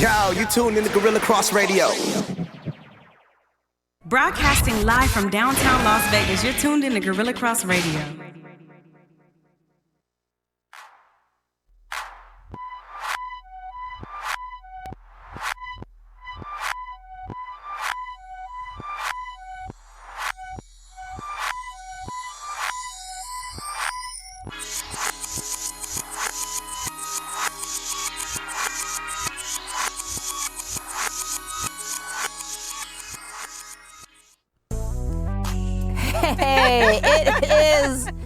Yo, you tuned in to Gorilla Cross Radio. Broadcasting live from downtown Las Vegas, you're tuned in to Gorilla Cross Radio. Hey,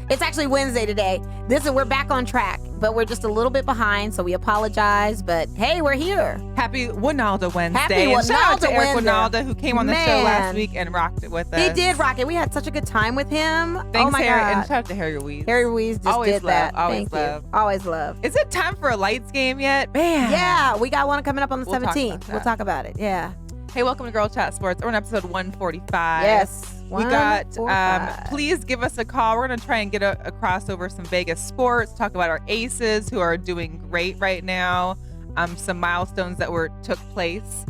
it's actually Wednesday today. We're back on track, but we're just a little bit behind, so we apologize. But hey, we're here. Happy Wynalda Wednesday. Happy and shout out to Wynalda Eric Wednesday. Wynalda, who came on the show last week and rocked it with us. He did rock it. We had such a good time with him. Thanks, oh my Harry. God. And shout out to Harry Ruiz. Harry Ruiz just Always did love, that. always Thank love. you. Always love. Is it time for a lights game yet? Man. Yeah, we got one coming up on the We'll talk 17th. about that. We'll talk about it. Yeah. Hey, welcome to Girl Chat Sports. We're on episode 145. Yes. We got, 145. please give us a call. We're going to try and get across over some Vegas sports, talk about our aces who are doing great right now, some milestones that took place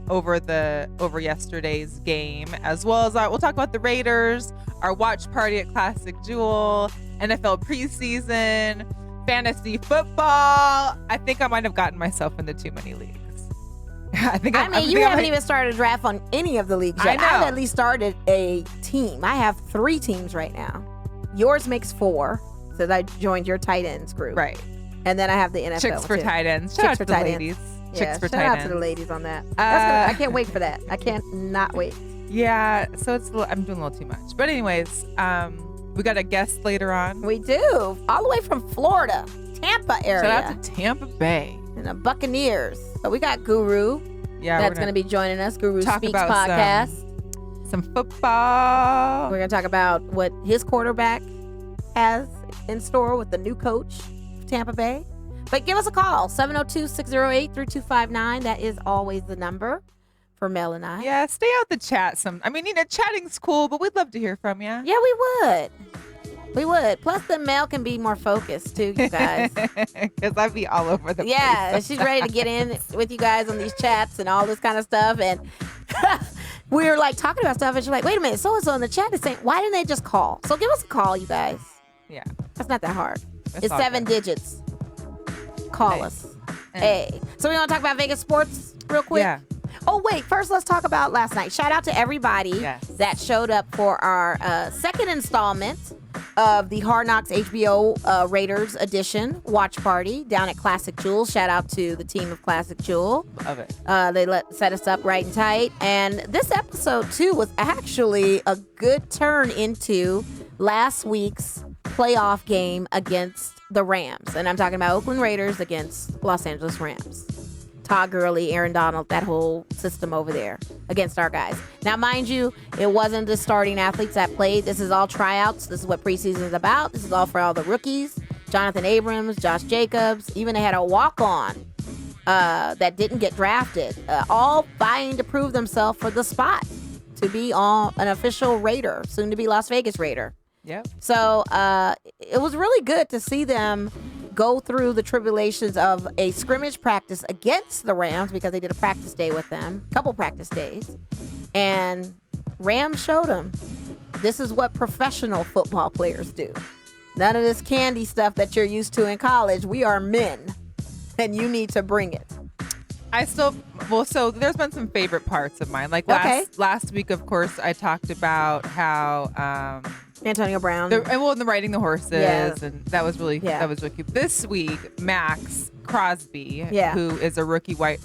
over yesterday's game, as well as we'll talk about the Raiders, our watch party at Classic Jewel, NFL preseason, fantasy football. I think I might have gotten myself into too many leagues. You haven't even started a draft on any of the leagues yet. I know. I've at least started a team. I have 3 teams right now. Yours makes 4, so I joined your tight ends group. Right. And then I have the NFL Chicks for too. tight ends. Chicks Shout out for to the tight ends. ladies. Yeah, Chicks for shout tight out ends. to the ladies on that. I can't wait for that. I can't not wait. Yeah, so I'm doing a little too much. But anyways, we got a guest later on. We do. All the way from Florida, Tampa area. Shout out to Tampa Bay. And the Buccaneers. So we got Guru. Yeah, that's going to be joining us. Guru talk Speaks about podcast. Some football. We're going to talk about what his quarterback has in store with the new coach of Tampa Bay. But give us a call, 702-608-3259. That is always the number for Mel and I. Yeah, stay out the chat. Chatting's cool, but we'd love to hear from you. Yeah, we would. We would. Plus, the Mel can be more focused, too, you guys. Because I'd be all over the place. Yeah, she's ready to get in with you guys on these chats and all this kind of stuff. And we were, talking about stuff, and she's like, wait a minute, so-and-so in the chat is saying, why didn't they just call? So give us a call, you guys. Yeah. That's not that hard. It's all 7 good. digits. Call us. Hey. So we want to talk about Vegas sports real quick? Yeah. Oh, wait. First, let's talk about last night. Shout out to everybody that showed up for our second installment of the Hard Knocks HBO Raiders edition watch party down at Classic Jewel. Shout out to the team of Classic Jewel. Love it. They set us up right and tight. And this episode, too, was actually a good turn into last week's playoff game against the Rams. And I'm talking about Oakland Raiders against Los Angeles Rams. Todd Gurley, Aaron Donald, that whole system over there against our guys. Now, mind you, it wasn't the starting athletes that played. This is all tryouts. This is what preseason is about. This is all for all the rookies. Jonathan Abrams, Josh Jacobs. Even they had a walk-on that didn't get drafted. All vying to prove themselves for the spot to be on an official Raider, soon to be Las Vegas Raider. Yep. So it was really good to see them go through the tribulations of a scrimmage practice against the Rams because they did a practice day with them, a couple practice days. And Rams showed them this is what professional football players do. None of this candy stuff that you're used to in college. We are men, and you need to bring it. So there's been some favorite parts of mine. Last week, of course, I talked about how Antonio Brown. The riding the horses, and that was really cute. This week, Max Crosby, who is a rookie what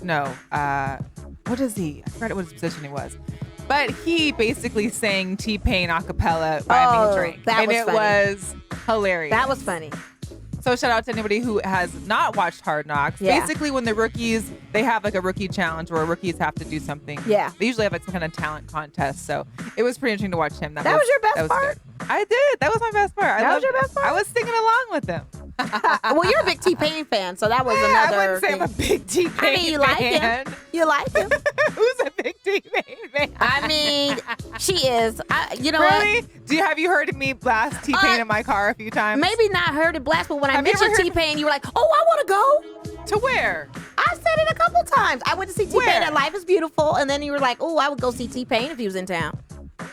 is he? I forgot what his position he was. But he basically sang T-Pain a cappella, Buy Me a Drink. That was funny. Was hilarious. That was funny. So shout out to anybody who has not watched Hard Knocks. Yeah. Basically, when the rookies, they have a rookie challenge where rookies have to do something. Yeah. They usually have some kind of talent contest. So it was pretty interesting to watch him. That was your best part? Good. I did. That was my best part. That was your best part? I was singing along with them. Well, you're a big T-Pain fan, so that was another I wouldn't say thing. I'm a big T-Pain fan. I mean, you like him. You like him. Who's a big T-Pain fan? I mean, she is. You know really? what? Have you heard me blast T-Pain in my car a few times? Maybe not heard it blast, but when I Have you mentioned ever heard- T-Pain, you were like, oh, I want to go. To where? I said it a couple times. I went to see T-Pain Where? at Life is Beautiful, and then you were like, oh, I would go see T-Pain if he was in town.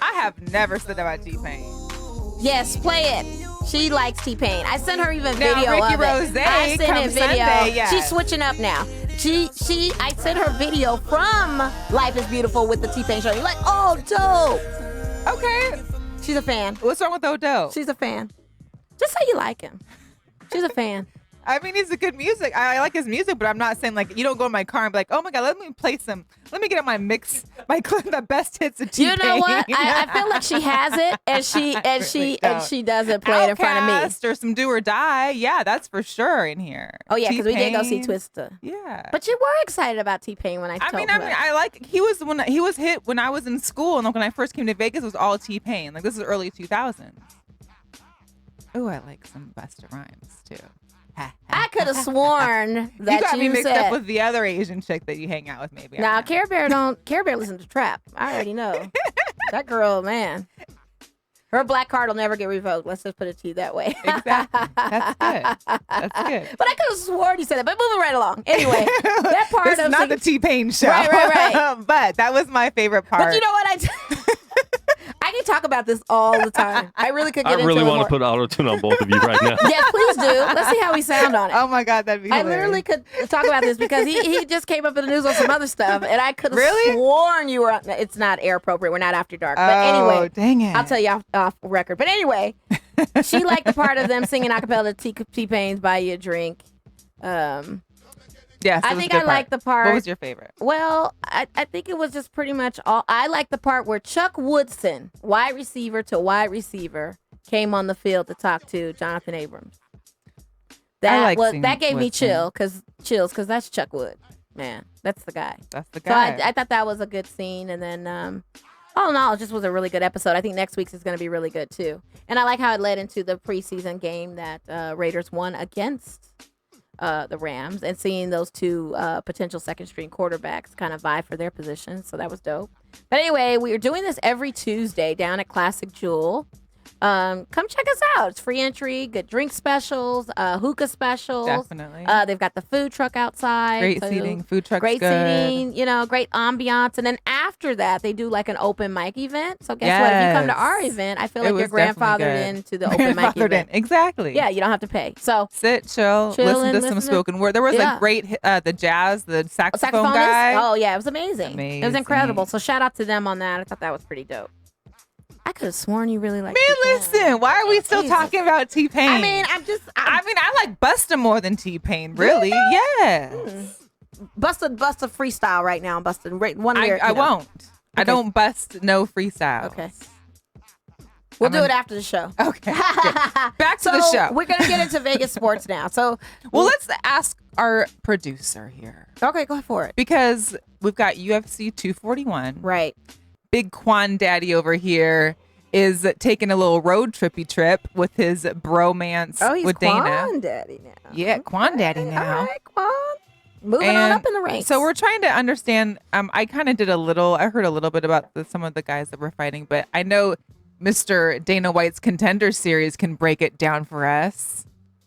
I have never said that about T-Pain. Yes, play it. She likes T-Pain. I sent her even Now, video Ricky of Rose, it. I sent it video. Sunday, yeah. She's switching up now. I sent her video from Life is Beautiful with the T-Pain show. You're like, oh, dope. Okay. She's a fan. What's wrong with Odo? She's a fan. Just say you like him. She's a fan. I mean, he's a good music. I like his music, but I'm not saying like you don't go in my car and be like, oh my God, let me get on my mix, my clip, the best hits of T-Pain. You know what? I feel like she has it, and she doesn't play it in front of me. Outcast or some Do or Die. Yeah, that's for sure in here. Oh yeah, because we did go see T-Pain. Twista. Yeah. But you were excited about T-Pain when I told her. I like he was hit when I was in school, and like when I first came to Vegas, it was all T-Pain. Like this is early 2000s. Oh, I like some Busta Rhymes too. I could have sworn that you got me mixed said, up with the other Asian chick that you hang out with, maybe. Now, Care Bear listens to trap. I already know. That girl, man. Her black card will never get revoked. Let's just put it to you that way. Exactly. That's good. That's good. But I could have sworn you said that. But moving right along. Anyway, that part it's of not the T-Pain show. Right. But that was my favorite part. But you know what? I can talk about this all the time. I really could get into it. I really want to put auto-tune on both of you right now. Yeah, please do. Let's see how we sound on it. Oh my God, that'd be hilarious. I literally could talk about this because he just came up in the news on some other stuff, and I could have sworn you were. It's not air appropriate. We're not after dark. But anyway, dang it. I'll tell you off record. But anyway, she liked the part of them singing acapella T-Pain's "Buy You a Drink." Yes, I think I like the part. What was your favorite? Well, I think it was just pretty much all. I like the part where Chuck Woodson, wide receiver to wide receiver, came on the field to talk to Jonathan Abrams. That gave me chills because that's Chuck Wood, man. That's the guy. That's the guy. So I thought that was a good scene, and then all in all, it just was a really good episode. I think next week's is going to be really good too, and I like how it led into the preseason game that Raiders won against the Rams, and seeing those two potential second-string quarterbacks kind of vie for their positions. So that was dope. But anyway, we are doing this every Tuesday down at Classic Jewel. Come check us out. It's free entry, good drink specials, hookah specials. Definitely. They've got the food truck outside. Great seating. Food truck's great good. seating, great ambiance. And then after that, they do like an open mic event. So guess what? If you come to our event, I feel like you're grandfathered into the open mic event. Exactly. Yeah, you don't have to pay. So sit, chill listen to some spoken word. There was a great the saxophone guy. Oh yeah, it was amazing. It was incredible. So shout out to them on that. I thought that was pretty dope. I could have sworn you really liked T-Pain. Listen, why are we still talking about T-Pain? I mean, I like Busta more than T-Pain, really. Yes. Busta freestyle right now. Busta one lyric. I won't. Okay. I don't bust no freestyle. Okay. We'll do it after the show. Okay. Back to the show. We're going to get into Vegas sports now. So, let's ask our producer here. Okay, go for it. Because we've got UFC 241. Right. Big Kwon daddy over here is taking a little road trippy trip with his bromance with Dana. Kwon daddy now. Yeah, Kwon daddy now. All right, Kwon. Moving on up in the ranks. So we're trying to understand. I kind of I heard a little bit about some of the guys that were fighting, but I know Mr. Dana White's Contender series can break it down for us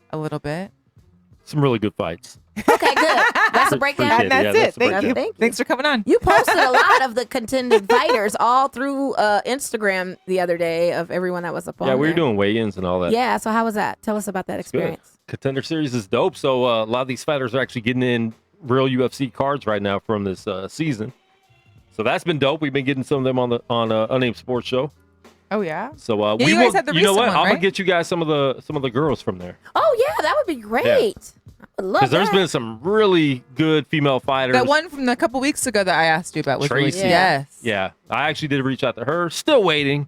a little bit. Some really good fights. Okay, good. That's a breakdown. And that's it. Thank you. Thanks for coming on. You posted a lot of the contended fighters all through Instagram the other day of everyone that was up on. Yeah, we were doing weigh-ins and all that. Yeah, so how was that? Tell us about that experience. Good. Contender series is dope. So a lot of these fighters are actually getting in real UFC cards right now from this season. So that's been dope. We've been getting some of them on Unnamed Sports Show. Oh yeah. So you guys had the recent one, I'm gonna get you guys some of the girls from there. Oh yeah, that would be great. Yeah. Because there's been some really good female fighters. That one from a couple weeks ago that I asked you about was Tracy. Really, yes. Yeah, I actually did reach out to her. Still waiting.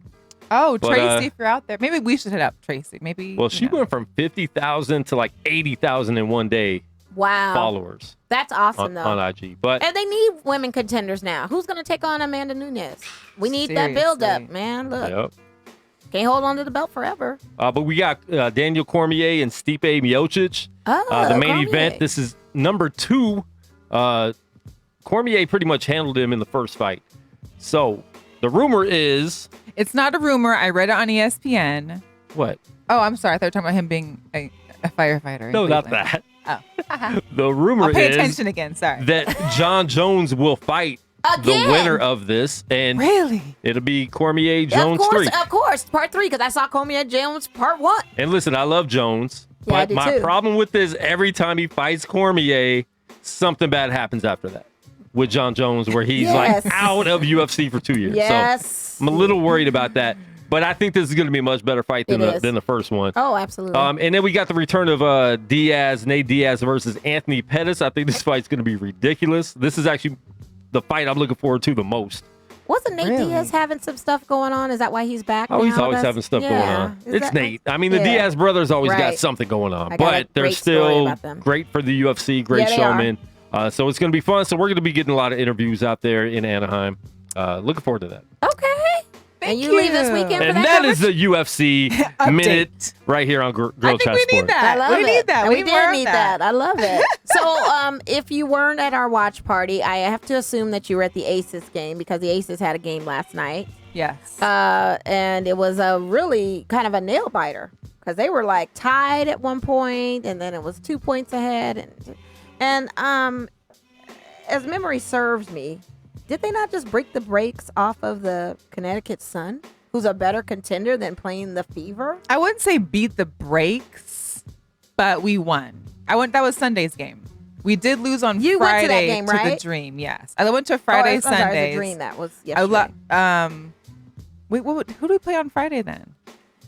Oh, but, Tracy, if you're out there, maybe we should hit up Tracy. Maybe. Well, she went from 50,000 to like 80,000 in one day. Wow. Followers. That's awesome, though. On IG. And they need women contenders now. Who's going to take on Amanda Nunes? We need that build-up, man. Look. Yep. Can't hold on to the belt forever. But we got Daniel Cormier and Stipe Miocic. The main event. This is number 2. Cormier pretty much handled him in the first fight. So the rumor is... It's not a rumor. I read it on ESPN. What? Oh, I'm sorry. I thought you were talking about him being a firefighter. No, not that. The rumor I'll pay is attention again. Sorry. that John Jones will fight Again? the winner of this, and Really? it'll be Cormier Jones 3. Of course, part 3, because I saw Cormier Jones part 1. And listen, I love Jones, Yeah, I but do my too. problem with this, every time he fights Cormier, something bad happens after that with John Jones, where he's Yes. like out of UFC for 2 years. Yes. So I'm a little worried about that. But I think this is going to be a much better fight than the first one. Oh, absolutely. And then we got the return of Nate Diaz versus Anthony Pettis. I think this fight's going to be ridiculous. This is actually the fight I'm looking forward to the most. Wasn't Nate Diaz having some stuff going on? Is that why he's back Oh, now? he's always having stuff going on. It's Nate. I mean, the Diaz brothers always got something going on. But they're still great for the UFC, great showmen. So it's going to be fun. So we're going to be getting a lot of interviews out there in Anaheim. Looking forward to that. Okay. And you leave this weekend for and that that is the UFC Minute right here on Girl Chat Sports. We need that. I love we it. need that. We need did more of need that. I love it. So if you weren't at our watch party, I have to assume that you were at the Aces game, because the Aces had a game last night. Yes. And it was a really kind of a nail biter, because they were like tied at one point, and then it was 2 points ahead. And as memory serves me, did they not just break the brakes off of the Connecticut Sun, who's a better contender than playing the Fever? I wouldn't say beat the brakes, but we won. That was Sunday's game. We did lose on You Friday went to that game, right? the Dream. Yes, I went to Friday, Sorry, it was Sundays. a Dream. That was yesterday. Wait, who do we play on Friday then?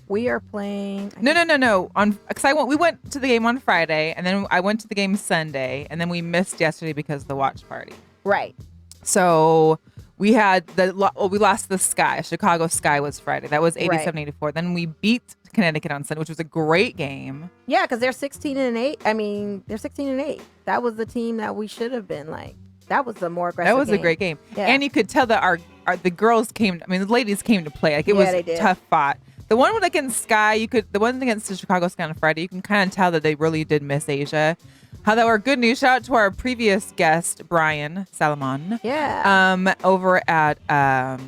We are playing. No. We went to the game on Friday, and then I went to the game Sunday, and then we missed yesterday because of the watch party. Right. So we had we lost the Sky. Chicago Sky was Friday. That was 87-84. Then we beat Connecticut on Sunday, which was a great game. Yeah, because they're 16-8. I mean, they're 16-8. That was the team that we should have been like. That was the more aggressive. That was game. a great game, Yeah. and you could tell that the girls came. I mean, the ladies came to play. Like it was tough fought. The one against Sky, the one against the Chicago Sky on Friday, you can kind of tell that they really did miss Asia. How that were good news. Shout out to our previous guest, Brian Salomon. Yeah. Over at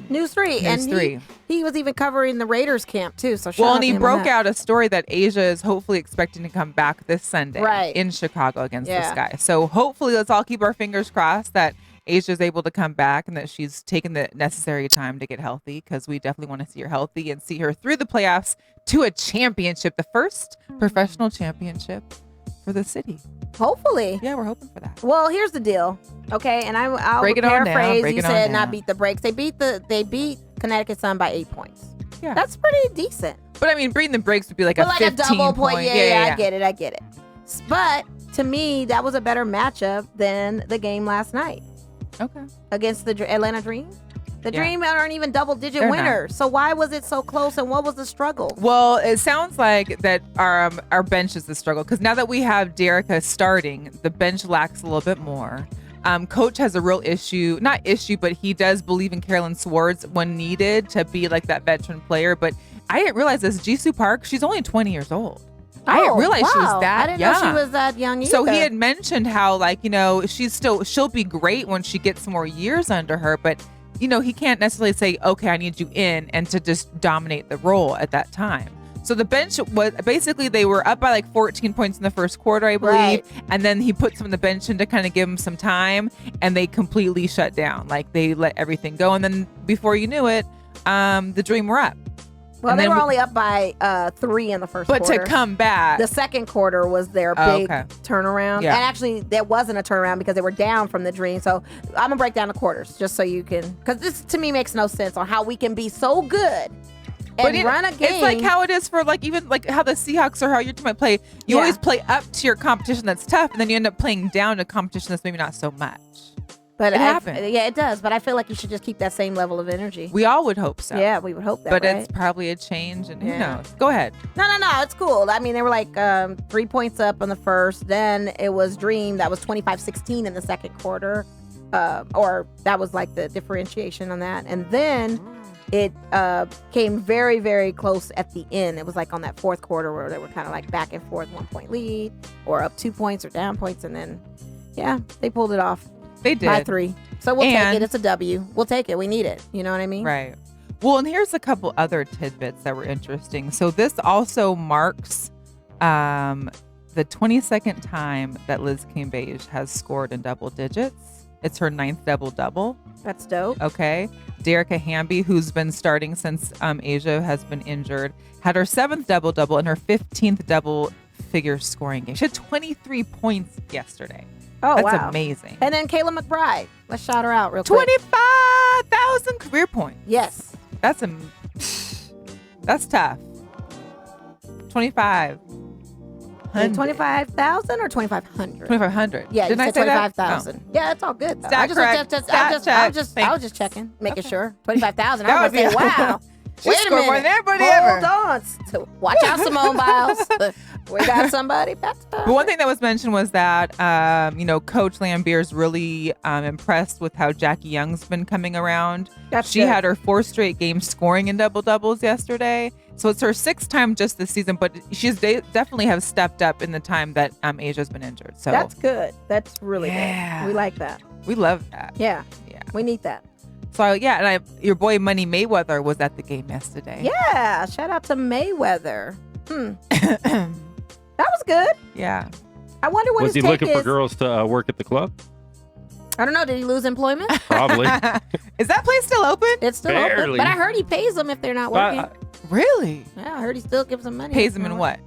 News 3. News 3. He was even covering the Raiders camp too. So and he broke out a story that Asia is hopefully expecting to come back this Sunday in Chicago against the Sky. So hopefully, let's all keep our fingers crossed that Asia is able to come back and that she's taken the necessary time to get healthy, because we definitely want to see her healthy and see her through the playoffs to a championship, the first professional championship for the city. Hopefully. Yeah, we're hoping for that. Well, here's the deal. Okay, and I'll break it on down, paraphrase. break You it on said down. not beat the brakes. They beat Connecticut Sun by 8 points. Yeah. That's pretty decent. But I mean, beating the brakes would be like a 15 double point. Yeah, Yeah. I get it. But to me, that was a better matchup than the game last night. Okay. Against the Atlanta Dream. The Yeah. Dream aren't even double-digit They're winners. So why was it so close, and what was the struggle? Well, it sounds like that our bench is the struggle, because now that we have Derica starting, the bench lacks a little bit more. Coach has a real not issue, but he does believe in Carolyn Swartz when needed to be like that veteran player. But I didn't realize this. Jisoo Park, she's only 20 years old. I didn't realize she was that I didn't young. know she was that young either. So he had mentioned how, she'll be great when she gets more years under her, but he can't necessarily say, okay, I need you in, and to just dominate the role at that time. So the bench was basically, they were up by 14 points in the first quarter, I believe. Right. And then he put some of the bench in to kind of give them some time, and they completely shut down. They let everything go. And then before you knew it, the Dream were up. Well, and they then were only up by 3 in the first quarter. But to come back. The second quarter was their big turnaround. Yeah. And actually, there wasn't a turnaround because they were down from the Dream. So I'm going to break down the quarters just so you can, because this to me makes no sense on how we can be so good and run a game. It's like how it is for even how the Seahawks or how your team might play. You always play up to your competition that's tough, and then you end up playing down to competition that's maybe not so much. But it happens. Yeah, it does. But I feel like you should just keep that same level of energy. We all would hope so. Yeah, we would hope that. But right? it's probably a change, and who knows? Go ahead. No, it's cool. I mean, they were 3 points up on the first. Then it was Dream that was 25-16 in the second quarter. Or that was the differentiation on that. And then it came very, very close at the end. It was on that fourth quarter where they were kind of back and forth, 1 point lead, or up 2 points or down points. And then, they pulled it off. They did. By 3. So we'll take it. It's a W. We'll take it. We need it. You know what I mean? Right. Well, and here's a couple other tidbits that were interesting. So this also marks the 22nd time that Liz Cambage has scored in double digits. It's her 9th double-double. That's dope. Okay. Derica Hamby, who's been starting since Asia has been injured, had her 7th double-double and her 15th double-figure scoring game. She had 23 points yesterday. Oh, That's wow. amazing. And then Kayla McBride. Let's shout her out real quick. 25,000 career points. Yes. That's tough. 25. 25,000 or 2,500? 2,500. Yeah, Didn't you I said say that? 25,000. Oh. Yeah, it's all good. Though. Stat correct. I was just checking, making sure. 25,000. I was going to say, wow. She Wait a scored minute. more than everybody Hold ever. on. So watch out, Simone Biles. We got somebody better. But one thing that was mentioned was that, Coach Lambier's really impressed with how Jackie Young's been coming around. She had her 4th straight game scoring in double-doubles yesterday. So it's her 6th time just this season, but she's definitely have stepped up in the time that Asia's been injured. So that's good. That's really good. We like that. We love that. Yeah. We need that. So, and your boy Money Mayweather was at the game yesterday. Yeah. Shout out to Mayweather. That was good. Yeah. I wonder what was he looking for girls to work at the club? I don't know. Did he lose employment? Probably. Is that place still open? It's still open. But I heard he pays them if they're not working. Really? Yeah, I heard he still gives them money. Pays them in what?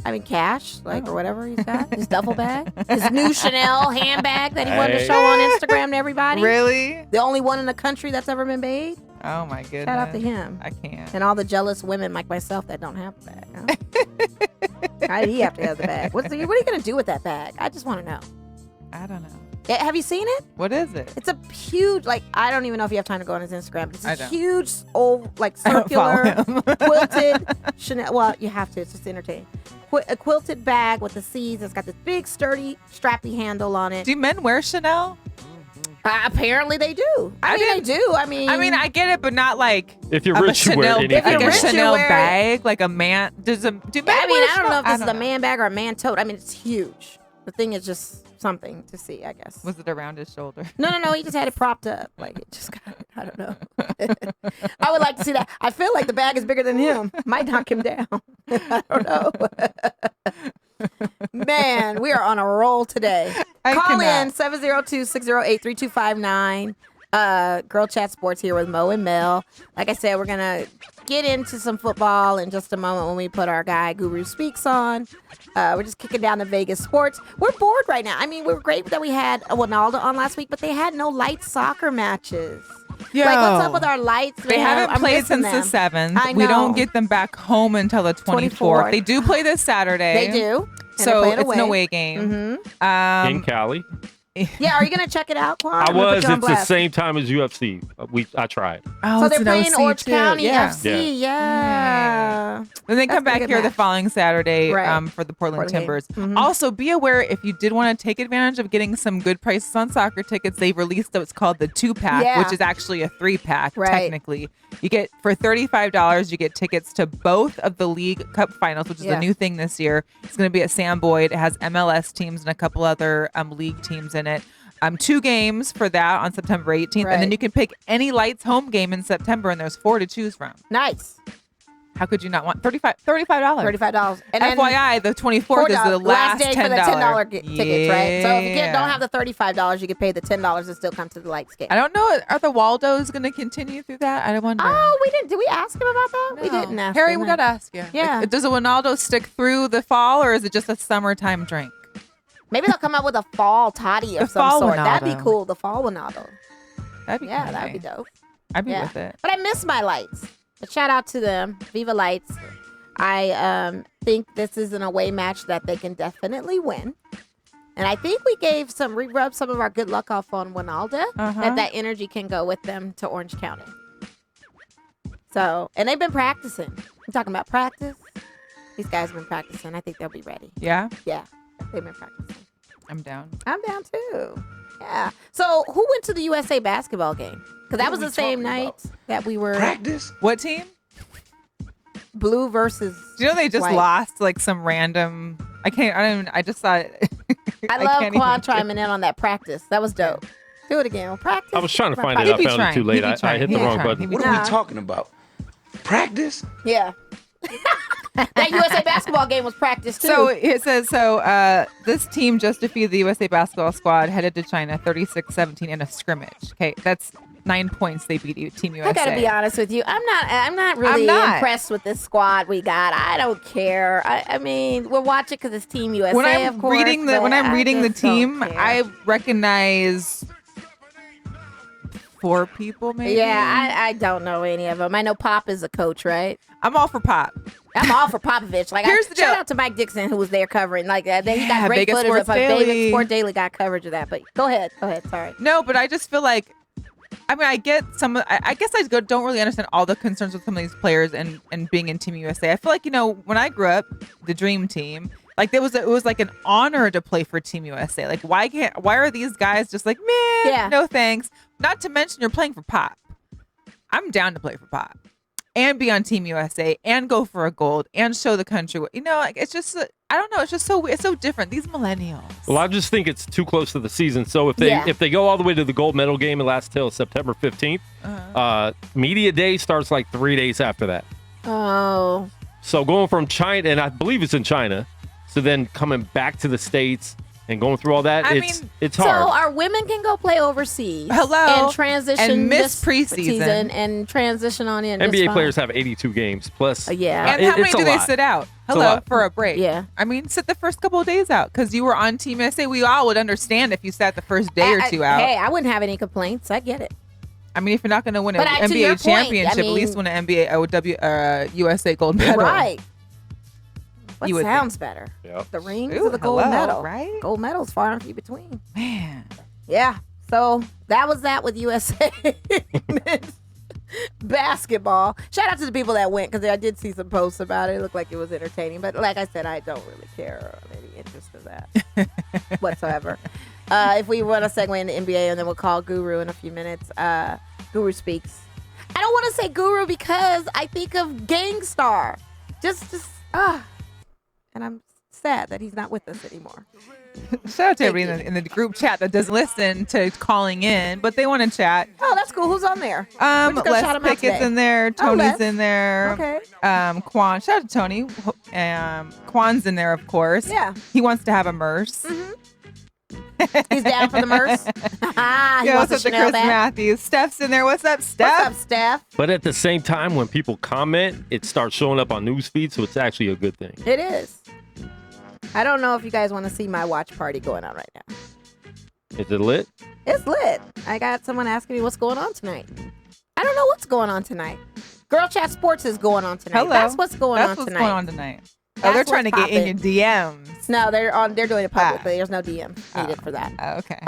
I mean, cash, or whatever he's got. His duffel bag. His new Chanel handbag that he wanted to show on Instagram to everybody. Really? The only one in the country that's ever been made. Oh, my goodness. Shout out to him. I can't. And all the jealous women like myself that don't have the bag. Huh? Why did he have to have the bag? What are you going to do with that bag? I just want to know. I don't know. Have you seen it? What is it? It's a huge, I don't even know if you have time to go on his Instagram, but it's a huge, old, circular, quilted Chanel. Well, you have to. It's just entertaining. A quilted bag with the C's. It's got this big, sturdy, strappy handle on it. Do men wear Chanel? Apparently they do. I mean, they do. I mean, I get it, but not like if you're rich, you wear anything. Like a Chanel bag, like a man. Do men wear I don't know if this is a man bag or a man tote. I mean, it's huge. The thing is just something to see, I guess. Was it around his shoulder? No. He just had it propped up. It just got it. I don't know. I would like to see that. I feel like the bag is bigger than him. Might knock him down. I don't know. Man, we are on a roll today. Call in 702-608-3259. Girl Chat Sports here with Mo and Mel. Like I said, we're going to get into some football in just a moment when we put our guy Guru Speaks on. We're just kicking down the Vegas sports. We're bored right now. I mean, we were great that we had Wynalda on last week, but they had no light soccer matches. Yo, what's up with our lights? They haven't played since the 7th. I know. We don't get them back home until the 24th. They do play this Saturday. They do. So it's an away game. Mm-hmm. In Cali. Yeah, are you going to check it out, Kwon? I was. It's the same time as UFC. I tried. Oh, so they're playing Orange County FC. Yeah. Then they come back here the following Saturday for the Portland Timbers. Mm-hmm. Also, be aware if you did want to take advantage of getting some good prices on soccer tickets, they've released what's called the 2-pack, which is actually a 3-pack, technically. You get, for $35, you get tickets to both of the League Cup finals, which is a new thing this year. It's going to be at Sam Boyd. It has MLS teams and a couple other league teams in it. 2 games for that on September 18th. And then you can pick any Lights home game in September, and there's 4 to choose from. Nice. How could you not want $35? $35. And FYI, the 24th is the last day $10. For the $10 tickets, right? So if you don't have the $35, you can pay the $10 and still come to the Lights game. I don't know. Are the Waldos going to continue through that? I don't wonder. Oh, we didn't. Did we ask him about that? No. We didn't ask Harry, him. we got to ask you. Yeah. Does a Wynalda stick through the fall, or is it just a summertime drink? Maybe they'll come up with a fall toddy of some sort. That'd be cool. The fall Wynalda. That'd be that'd be dope. I'd be with it. But I miss my Lights. But shout out to them. Viva Lights. I think this is an away match that they can definitely win. And I think we rubbed some of our good luck off on Wynalda, that energy can go with them to Orange County. So, and they've been practicing. I'm talking about practice. These guys have been practicing. I think they'll be ready. Yeah? Yeah. They've been practicing. I'm down. I'm down too. Yeah. So, who went to the USA basketball game? Because that was the same night that we were. Practice? What team? Blue versus. Do you know they just white. lost some random. I just thought. I love Kwon chiming in on that practice. That was dope. Do it again. Practice. I was trying to find it. I found it too late. I hit the wrong button. What are we talking about? Practice? Yeah. That USA basketball game was practiced too. So it says, this team just defeated the USA basketball squad headed to China 36-17 in a scrimmage. Okay, that's 9 points they beat you, Team USA. I gotta be honest with you. I'm not really impressed with this squad we got. I don't care. I mean, we're watching because it's Team USA. When I'm of course, when I'm reading the team, I recognize 4 people, maybe. Yeah, I don't know any of them. I know Pop is a coach, right? I'm all for Pop. I'm all for Popovich. Like, shout out to Mike Dixon who was there covering. Like, then he got great footage of Vegas Sport Daily got coverage of that. But go ahead. Sorry. No, but I just feel like, I mean, I get some. I guess I don't really understand all the concerns with some of these players and being in Team USA. I feel like, when I grew up, the Dream Team, like it was like an honor to play for Team USA. Like, why are these guys just like, man, no thanks? Not to mention you're playing for Pop. I'm down to play for Pop and be on Team USA and go for a gold and show the country what, like it's just, I don't know. It's just so weird. It's so different. These millennials. Well, I just think it's too close to the season. So if they go all the way to the gold medal game and lasts till September 15th, media day starts like 3 days after that. Oh. So going from China, and I believe it's in China, so then coming back to the States and going through all that, it's hard. So our women can go play overseas. Hello. And transition and miss preseason and transition on in. NBA players have 82 games plus. Yeah. And how many do they sit out? For a break. Yeah. I mean, sit the first couple of days out because you were on Team USA. We all would understand if you sat the first day or two out. Hey, I wouldn't have any complaints. I get it. I mean, if you're not going to win an NBA championship, at least win an NBA USA gold medal. Right. What sounds better? Yep. The rings or the gold medal? Right? Gold medal's far and few between. Man. Yeah. So that was that with USA men's basketball. Shout out to the people that went because I did see some posts about it. It looked like it was entertaining. But like I said, I don't really care or have any interest in that whatsoever. If we want to segue into NBA and then we'll call Guru in a few minutes. Guru speaks. I don't want to say Guru because I think of Gangstar. And I'm sad that he's not with us anymore. Shout out to everybody in the group chat that doesn't listen to calling in, but they want to chat. Oh, that's cool. Who's on there? Les Pickett's in there. Tony's in there. Okay. Kwon. Shout out to Tony. Kwon's in there, of course. Yeah. He wants to have a Merce. Mm-hmm. He's down for the Merce. What's up to Chris Matthews? Steph's in there. What's up, Steph? What's up, Steph? But at the same time, when people comment, it starts showing up on news feeds, so it's actually a good thing. It is. I don't know if you guys want to see my watch party going on right now. Is it lit? It's lit. I got someone asking me what's going on tonight. I don't know what's going on tonight. GirlChatSports is going on tonight. Hello. That's what's going on tonight. That's what's going on tonight. They're trying to get in your DMs. No, they're doing it publicly. There's no DM needed for that. Okay.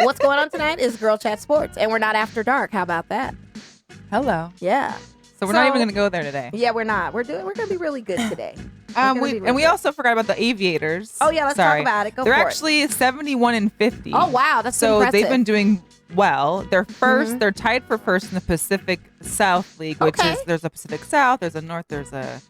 What's going on tonight is Sports, and we're not after dark. How about that? Hello. Yeah. So we're not even going to go there today. Yeah, we're not. We're going to be really good today. We also forgot about the Aviators. Oh yeah, let's talk about it. They're actually 71-50. Oh wow, that's so impressive. They've been doing well. They're first. Mm-hmm. They're tied for first in the Pacific South League, which is there's a Pacific South, there's a North, there's a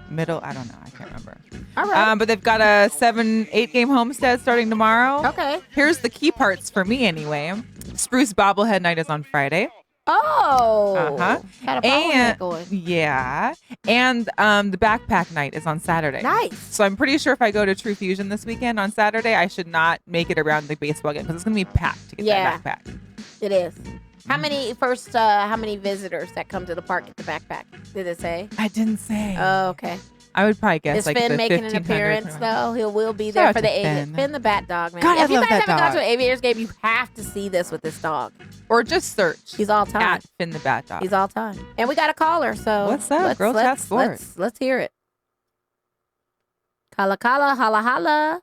Middle. I don't know. I can't remember. All right. But they've got a 7-8 game homestand starting tomorrow. Okay. Here's the key parts for me anyway. Spruce Bobblehead Night is on Friday. Oh. Got a bobblehead going. Yeah. And the backpack night is on Saturday. Nice. So I'm pretty sure if I go to True Fusion this weekend on Saturday, I should not make it around the baseball game because it's going to be packed to get that backpack. It is. How many visitors that come to the park get the backpack? Did it say? I didn't say. Oh, okay. I would probably guess is like Finn the making an appearance though? He will be there for the Aviators. Finn the bat dog, man. God, if you guys haven't gone to an Aviators game, you have to see this with this dog. Or just search. He's all time. At Finn the bat dog. He's all time. And we got a caller, so what's up, GirlChatSports? Let's hear it. Kala kala, holla holla.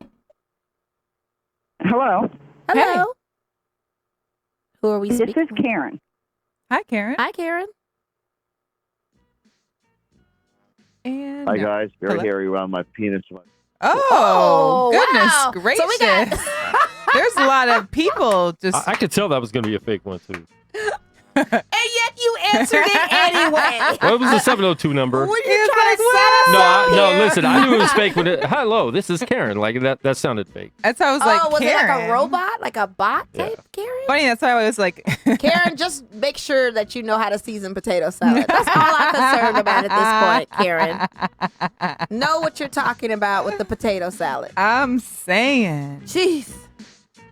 Hello. Hello. Hey. Who are we speaking? This is Karen. Hi, Karen. Hi, Karen. And hi, guys. Very hairy around my penis. Oh, goodness wow. gracious. So we got... There's a lot of people just... I could tell that was going to be a fake one, too. And yet you answered it anyway. What was the 702 number? Were you trying to set us up No, here? listen, I knew it was fake when hello, this is Karen. Like that sounded fake. That's how I was like, was Karen. it like a robot? Like a bot type Karen? Funny, that's why I was like... Karen, just make sure that you know how to season potato salad. That's all I'm concerned about at this point, Karen. Know what you're talking about with the potato salad. I'm saying. Jeez.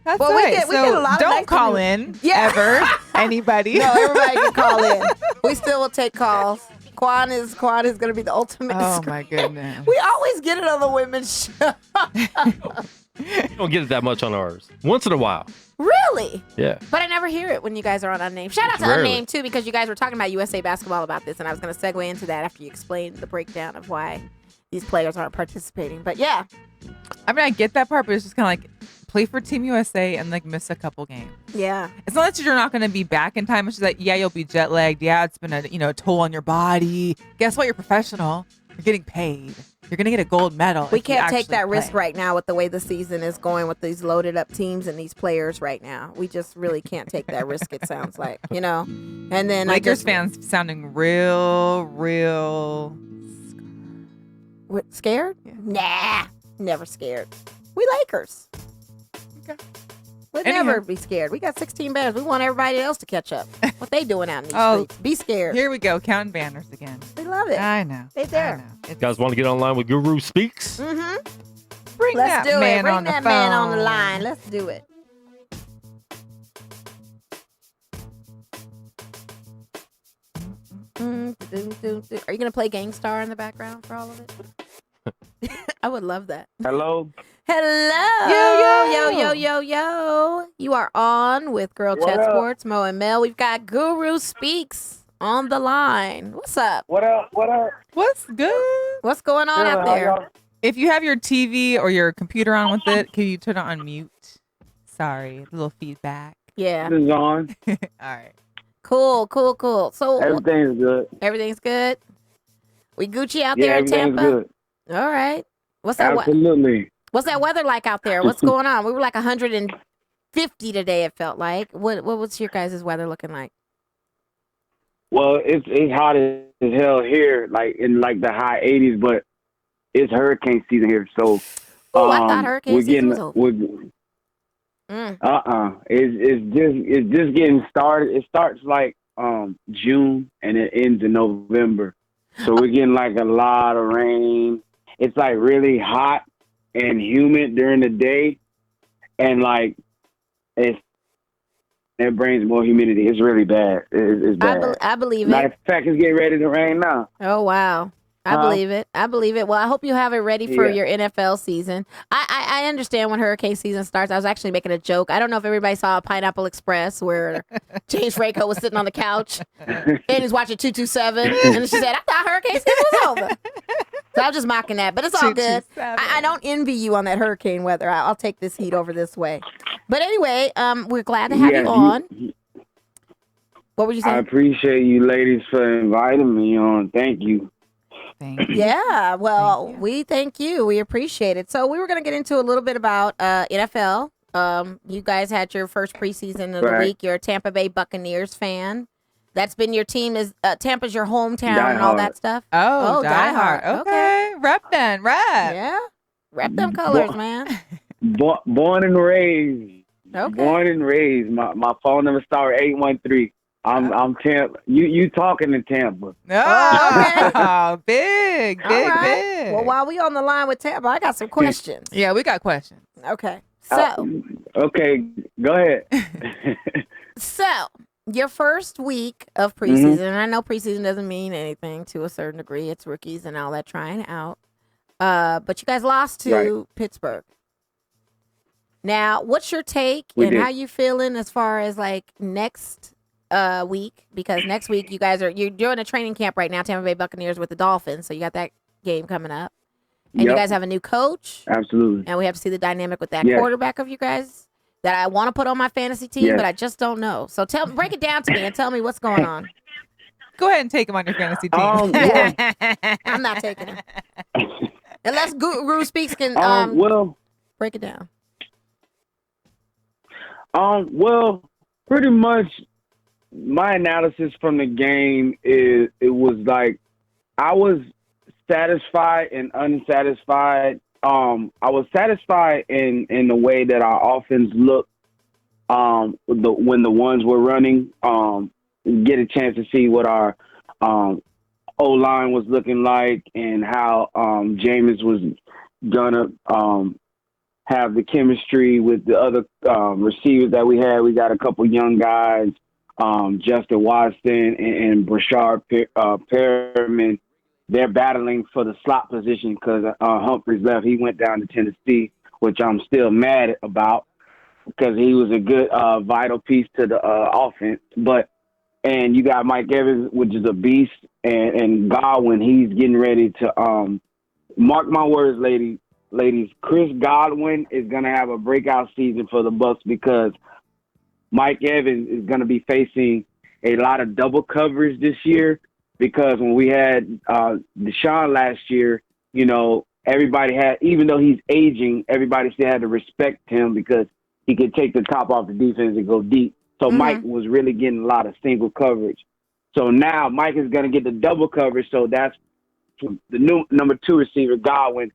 That's well, right. we get a lot of don't nice call in ever. Anybody. No, everybody can call in. We still will take calls. Kwon is going to be the ultimate. Oh, my goodness. We always get it on the women's show. You don't get it that much on ours. Once in a while. Really? Yeah. But I never hear it when you guys are on Unnamed. Shout out to Rarely. Unnamed, too, because you guys were talking about USA Basketball about this, and I was going to segue into that after you explained the breakdown of why these players aren't participating. But, yeah. I mean, I get that part, but it's just kind of like play for Team USA and like miss a couple games. Yeah. It's not that you're not going to be back in time. It's just like, yeah, you'll be jet lagged. Yeah, it's been a toll on your body. Guess what? You're professional. You're getting paid. You're going to get a gold medal. We can't take that risk right now with the way the season is going with these loaded up teams and these players right now. We just really can't take that risk, it sounds like, And then Lakers fans sounding real scared? Yeah. Nah, never scared. We Lakers. Okay. We'll never be scared. We got 16 banners. We want everybody else to catch up. What they doing out in these streets? Be scared. Here we go, counting banners again. We love it. I know. They there. You guys want to get online with Guru Speaks? Mm-hmm. Bring Let's that do man it. Bring on the that phone. man on the line. Let's do it. Are you going to play Gangstar in the background for all of it? I would love that. Hello. Hello. Yo. You are on with GirlChatSports, Mo and Mel. We've got Guru Speaks on the line. What's up? What up? What's good? What's going on out there? If you have your TV or your computer on with it, can you turn it on mute? Sorry, a little feedback. Yeah. This is on. All right. Cool. So Everything's good. Everything's good? We Gucci out there in everything's Tampa? good. All right. What's that? Absolutely. What's that weather like out there? What's going on? We were like 150 today, it felt like. What was your guys' weather looking like? Well, it's hot as hell here, like in like the high 80s, but it's hurricane season here, so I thought hurricane season was over. It's just getting started. It starts like June and it ends in November, so we're getting like a lot of rain. It's like really hot and humid during the day, and like it brings more humidity. It's really bad. It's bad. I believe it. Matter of fact, it's getting ready to rain now. Oh wow. I believe it. Well, I hope you have it ready for your NFL season. I understand when hurricane season starts. I was actually making a joke. I don't know if everybody saw Pineapple Express where James Franco was sitting on the couch and he's watching 227. And she said, I thought hurricane season was over. So I was just mocking that. But it's all good. I don't envy you on that hurricane weather. I'll take this heat over this way. But anyway, we're glad to have you on. What would you say? I appreciate you ladies for inviting me on. Thank you. Thank you. Yeah, well, we thank you. We appreciate it. So we were going to get into a little bit about NFL. You guys had your first preseason of the week. You're a Tampa Bay Buccaneers fan. That's been your team. Is Tampa's your hometown and all that stuff? Oh, die hard. Okay. Rep then. Rep. Yeah. Rep them colors, man. Born and raised. Okay. Born and raised. My phone number started 813. I'm Tampa. You talking to Tampa? Oh, big. Well, while we on the line with Tampa, I got some questions. Yeah, we got questions. Okay. So. Okay, go ahead. So, your first week of preseason, and I know preseason doesn't mean anything to a certain degree. It's rookies and all that trying out. But you guys lost to Pittsburgh. Now, what's your take how you feeling as far as like next week? Because next week you're doing a training camp right now, Tampa Bay Buccaneers with the Dolphins, so you got that game coming up, and you guys have a new coach. Absolutely. And we have to see the dynamic with that quarterback of you guys that I want to put on my fantasy team, but I just don't know. So break it down to me and tell me what's going on. Go ahead and take him on your fantasy team. I'm not taking him unless Guru Speaks can break it down. Well, pretty much my analysis from the game is it was like I was satisfied and unsatisfied. I was satisfied in the way that our offense looked when the ones were running. Get a chance to see what our O-line was looking like and how Jameis was gonna have the chemistry with the other receivers that we had. We got a couple young guys, Justin Watson and Brashard Perriman. They're battling for the slot position because Humphreys left. He went down to Tennessee, which I'm still mad about because he was a good vital piece to the offense. And you got Mike Evans, which is a beast, and Godwin. He's getting ready to mark my words, ladies. Chris Godwin is going to have a breakout season for the Bucks because Mike Evans is going to be facing a lot of double coverage this year. Because when we had Deshaun last year, everybody had, even though he's aging, everybody still had to respect him because he could take the top off the defense and go deep. So Mike was really getting a lot of single coverage. So now Mike is going to get the double coverage. So that's the new number 2 receiver, Godwin.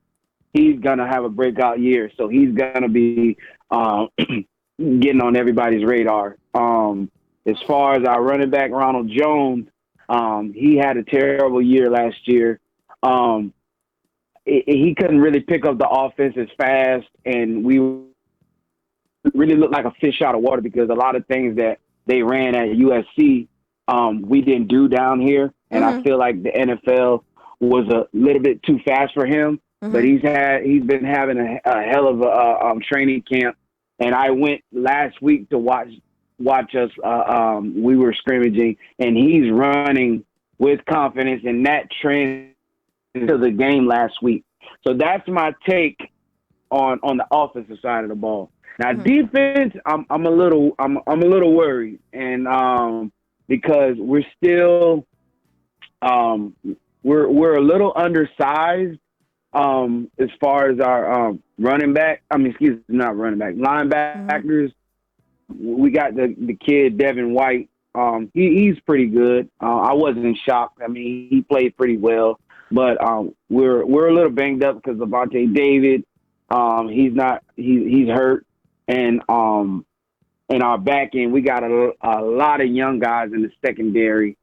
He's going to have a breakout year. So he's going to be getting on everybody's radar. As far as our running back, Ronald Jones, he had a terrible year last year. He couldn't really pick up the offense as fast, and we really looked like a fish out of water because a lot of things that they ran at USC, we didn't do down here. And I feel like the NFL was a little bit too fast for him. But he's been having a hell of a training camp. And I went last week to watch us. We were scrimmaging, and he's running with confidence, and that trend into the game last week. So that's my take on the offensive side of the ball. Now defense, I'm a little worried, and because we're still we're a little undersized as far as our linebackers. We got the kid Devin White. He's pretty good. I wasn't shocked. I mean, he played pretty well, but we're a little banged up because Levante David, he's hurt, and in our back end we got a lot of young guys in the secondary.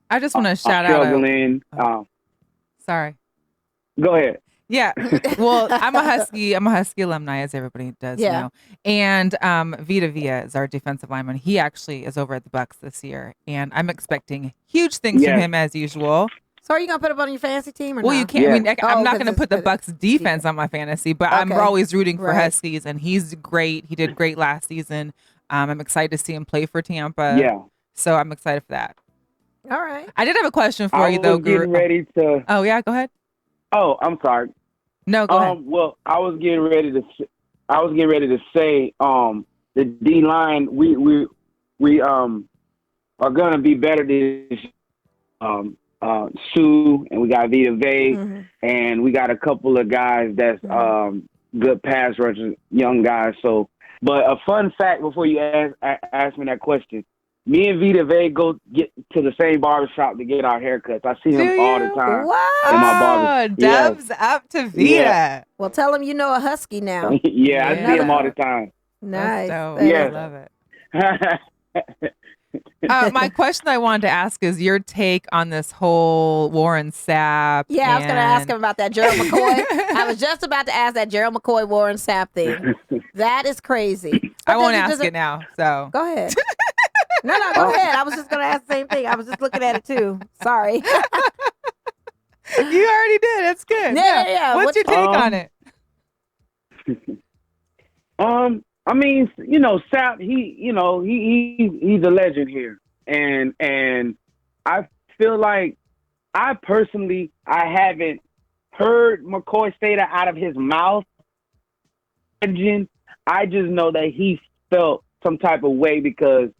I just want to shout out. Sorry. Go ahead. Yeah. Well, I'm a Husky alumni, as everybody does know. And Vita Vea is our defensive lineman. He actually is over at the Bucks this year, and I'm expecting huge things from him as usual. So are you going to put him on your fantasy team or no? You can't. Yeah. I mean, I'm not going to put the Bucks defense on my fantasy, but I'm always rooting for Huskies, and he's great. He did great last season. I'm excited to see him play for Tampa. Yeah. So I'm excited for that. All right. I did have a question for you, though. Getting ready to. Oh, yeah. Go ahead. Oh, I'm sorry. No, go ahead. Well, I was getting ready to say the D line we are gonna be better this Sue, and we got Vita Vea, and we got a couple of guys that's good pass rushers, young guys. So, but a fun fact before you ask me that question. Me and Vita Vea go get to the same barbershop to get our haircuts. I see him all the time. What? In my barber. Dubs up to Vita. Yeah. Well, tell him you know a Husky now. I see him all the time. Nice. I love it. My question I wanted to ask is your take on this whole Warren Sapp. Yeah, I was going to ask him about that Gerald McCoy. I was just about to ask that Gerald McCoy Warren Sapp thing. That is crazy. But I won't ask it now. So go ahead. No, go ahead. I was just going to ask the same thing. I was just looking at it too. Sorry. You already did. That's good. Yeah. What's your take on it? I mean, Sapp, he's a legend here. And I feel like I haven't heard McCoy say that out of his mouth. Legend. I just know that he felt some type of way because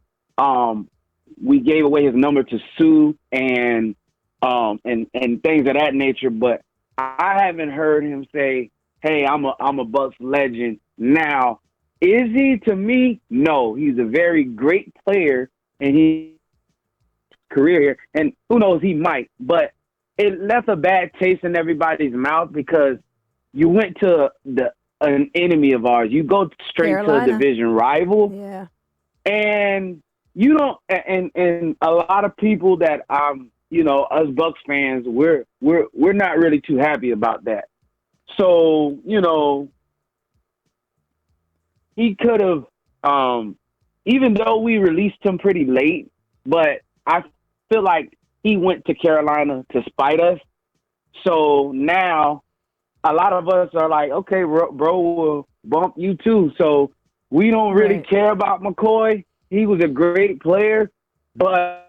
we gave away his number to Sue and things of that nature, but I haven't heard him say, "Hey, I'm a Bucks legend." Now, Is he to me? No, he's a very great player, and he career here, and who knows, he might. But it left a bad taste in everybody's mouth because you went to an enemy of ours. You go straight Carolina. to a division rival, yeah, and you don't. And a lot of people that you know, us Bucks fans, we're not really too happy about that. So, you know, he could have, even though we released him pretty late, but I feel like he went to Carolina to spite us. So now a lot of us are like, okay, bro will bump you too. So we don't really care about McCoy. He was a great player, but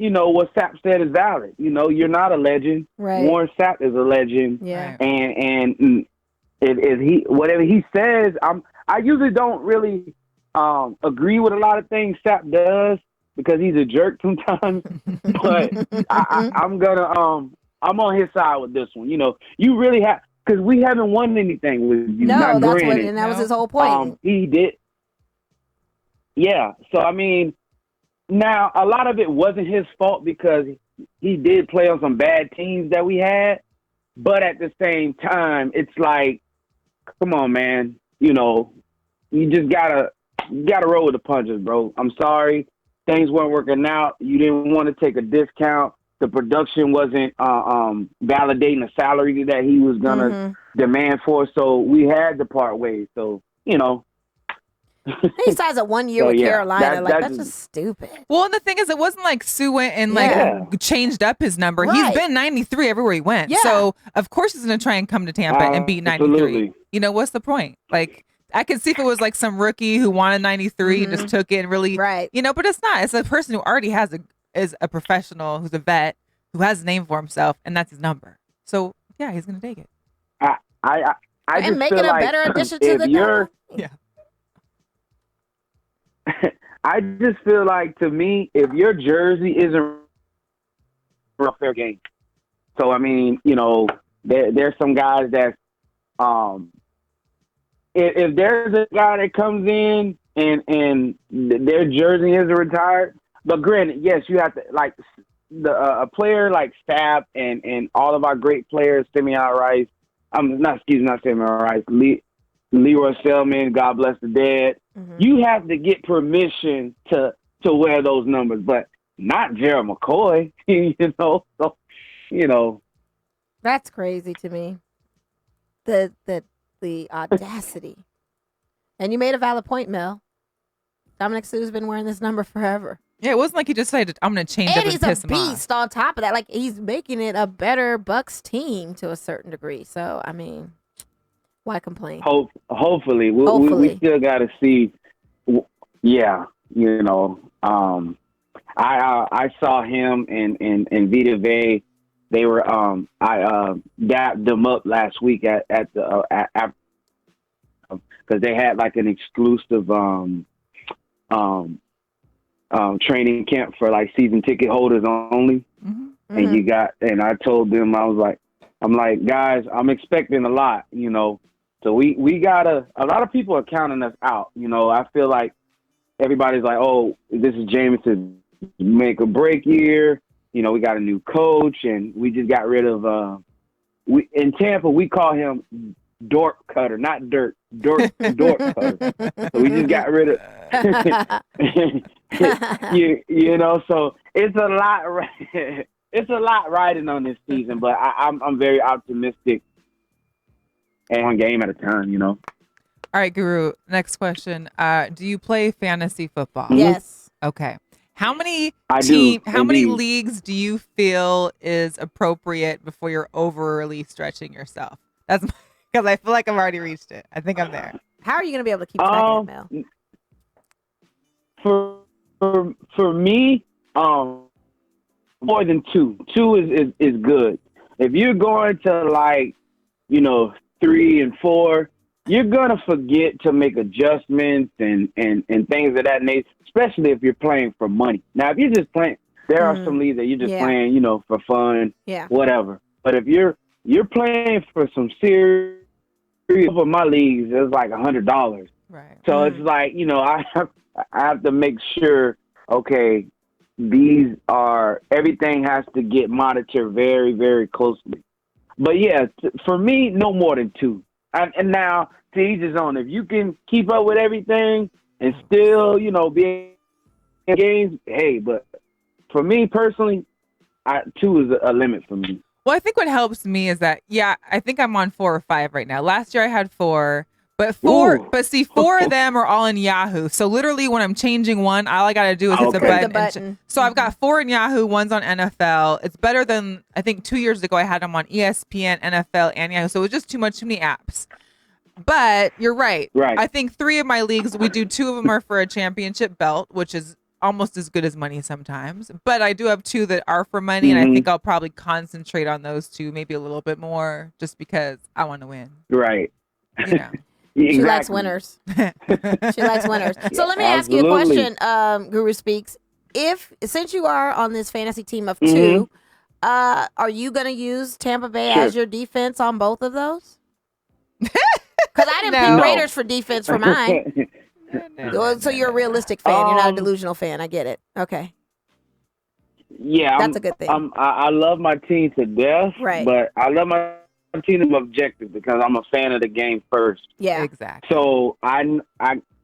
you know, what Sapp said is valid. You know, you're not a legend. Right. Warren Sapp is a legend. Yeah. And if he, whatever he says, I usually don't really agree with a lot of things Sapp does because he's a jerk sometimes. But I'm on his side with this one. You know, you really have, because we haven't won anything with you. No, not that's granted. what, and that was his whole point. He did. Yeah. So, I mean, now, a lot of it wasn't his fault because he did play on some bad teams that we had. But at the same time, it's like, come on, man. You know, you just gotta roll with the punches, bro. I'm sorry. Things weren't working out. You didn't want to take a discount. The production wasn't validating the salary that he was going to demand for. So we had to part ways. So, you know. He signs a 1 year with Carolina. That's just stupid. Well, and the thing is, it wasn't like Sue went and changed up his number. Right. He's been 93 everywhere he went. Yeah. So of course he's going to try and come to Tampa and beat 93. Absolutely. You know, what's the point? Like, I could see if it was like some rookie who wanted 93 and just took it and really, you know, but it's not. It's a person who already is a professional, who's a vet, who has a name for himself, and that's his number. So yeah, he's going to take it. I and just make it feel a like better addition to the number. Yeah. I just feel like, to me, if your jersey isn't a fair game. So, I mean, you know, there's some guys that, if there's a guy that comes in and their jersey isn't retired, but granted, yes, you have to, like, a player like Sapp and all of our great players, Simeon Rice, not Simeon Rice, Leroy Selman, God bless the dead. You have to get permission to wear those numbers, but not Gerald McCoy. You know, so, you know, that's crazy to me. The audacity. And you made a valid point, Mel. Dominic Sue's been wearing this number forever. Yeah, it wasn't like he decided, I'm going to change it and piss him off. And he's a beast on top of that. Like, he's making it a better Bucks team to a certain degree. So, I mean, why complain? Hopefully. We still got to see. Yeah, you know, I saw him and Vita Vea. They were I dapped them up last week at the because they had like an exclusive training camp for like season ticket holders only. And I told them, I'm like, guys, I'm expecting a lot, you know. So we gotta, a lot of people are counting us out. You know, I feel like everybody's like, oh, this is Jameson's make or break year. You know, we got a new coach and we just got rid of, in Tampa, we call him Dork Cutter, not Dirt. Dork Cutter. So we just got rid of, you know, so it's a lot, it's a lot riding on this season, but I'm very optimistic. And one game at a time, you know. All right, Guru. Next question. Do you play fantasy football? Yes. Okay. How many many leagues do you feel is appropriate before you're overly stretching yourself? That's because I feel like I've already reached it. I think I'm there. How are you going to be able to keep track of it, Mel? For me, more than two. Two is good. If you're going to, like, you know, 3 and 4, you're gonna forget to make adjustments and things of that nature, especially if you're playing for money. Now, if you're just playing, there are some leagues that you're just playing, you know, for fun, whatever. But if you're playing for some serious, for my leagues, it's like $100. Right. So it's like, I have to make sure, okay, everything has to get monitored very, very closely. But yeah, for me, no more than 2. And now, to each his own. If you can keep up with everything and still, be in games, hey, but for me personally, 2 is a limit for me. Well, I think what helps me is that, I think I'm on 4 or 5 right now. Last year I had 4, but 4 of them are all in Yahoo. So literally when I'm changing one, all I got to do is hit the button. So I've got 4 in Yahoo, one's on NFL. It's better than, I think 2 years ago I had them on ESPN, NFL, and Yahoo. So it was just too many apps. But you're right. I think 3 of my leagues, we do 2 of them are for a championship belt, which is almost as good as money sometimes. But I do have 2 that are for money, and I think I'll probably concentrate on those 2 maybe a little bit more just because I want to win. Right. Exactly. She likes winners. She likes winners. So let me ask you a question, Guru Speaks. Since you are on this fantasy team of 2, are you going to use Tampa Bay as your defense on both of those? Because I didn't pick Raiders for defense for mine. So you're a realistic fan. You're not a delusional fan. I get it. Okay. Yeah, that's a good thing. I love my team to death, right? But I love my team to be objective because I'm a fan of the game first. Yeah, exactly. So I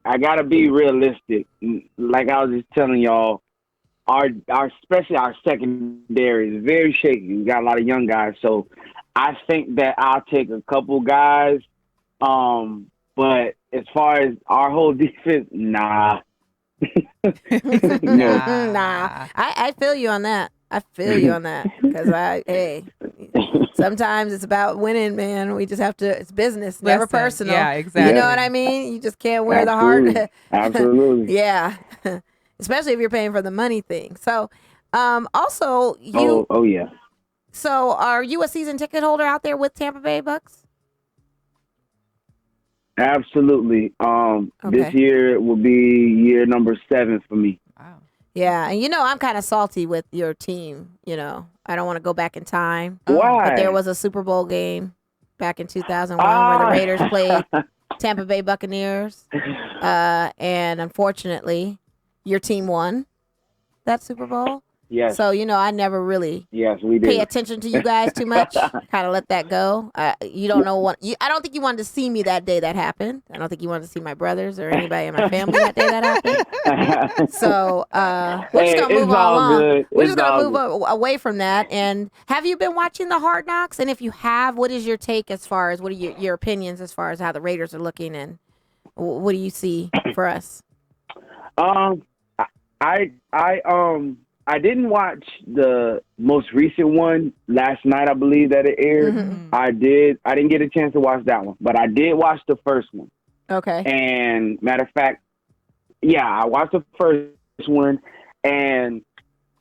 gotta be realistic. Like I was just telling y'all, our especially our secondary is very shaky. We got a lot of young guys, so I think that I'll take a couple guys. But as far as our whole defense, nah. Nah. I feel you on that. Because sometimes it's about winning, man. We just have to, it's business, never personal. Yeah, exactly. You know what I mean? You just can't wear the heart. Absolutely. Yeah. Especially if you're paying for the money thing. So, also, you. Oh, yeah. So, are you a season ticket holder out there with Tampa Bay Bucks? Absolutely. This year will be year number 7 for me. Wow. Yeah, and I'm kind of salty with your team. I don't want to go back in time. Why? But there was a Super Bowl game back in 2001 where the Raiders played Tampa Bay Buccaneers, and unfortunately, your team won that Super Bowl. Yes. So, I never really pay attention to you guys too much. Kind of let that go. You don't know I don't think you wanted to see me that day that happened. I don't think you wanted to see my brothers or anybody in my family that day that happened. So, we're just going to move along. We're just going to move away from that. And have you been watching the Hard Knocks? And if you have, what is your take as far as, what are your opinions as far as how the Raiders are looking, and what do you see for us? I didn't watch the most recent one last night, I believe that it aired. Mm-hmm. I didn't get a chance to watch that one, but I did watch the first one. Okay. And matter of fact, I watched the first one, and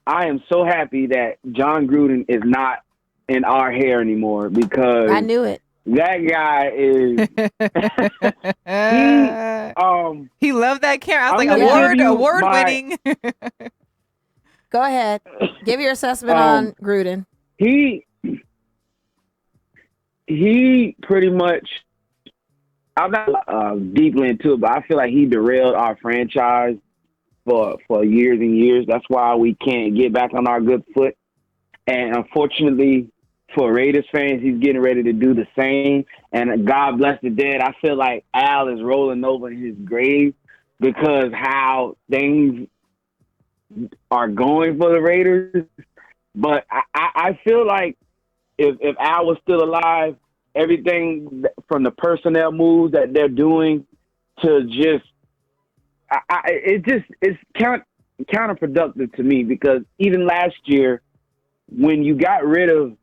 I am so happy that John Gruden is not in our hair anymore, because I knew it. That guy is he loved that camera. I was like, award winning. Go ahead. Give your assessment on Gruden. He pretty much, I'm not deeply into it, but I feel like he derailed our franchise for years and years. That's why we can't get back on our good foot. And unfortunately for Raiders fans, he's getting ready to do the same. And God bless the dead. I feel like Al is rolling over in his grave because how things are going for the Raiders. But I feel like if Al was still alive, everything from the personnel moves that they're doing to just it's counterproductive to me, because even last year when you got rid of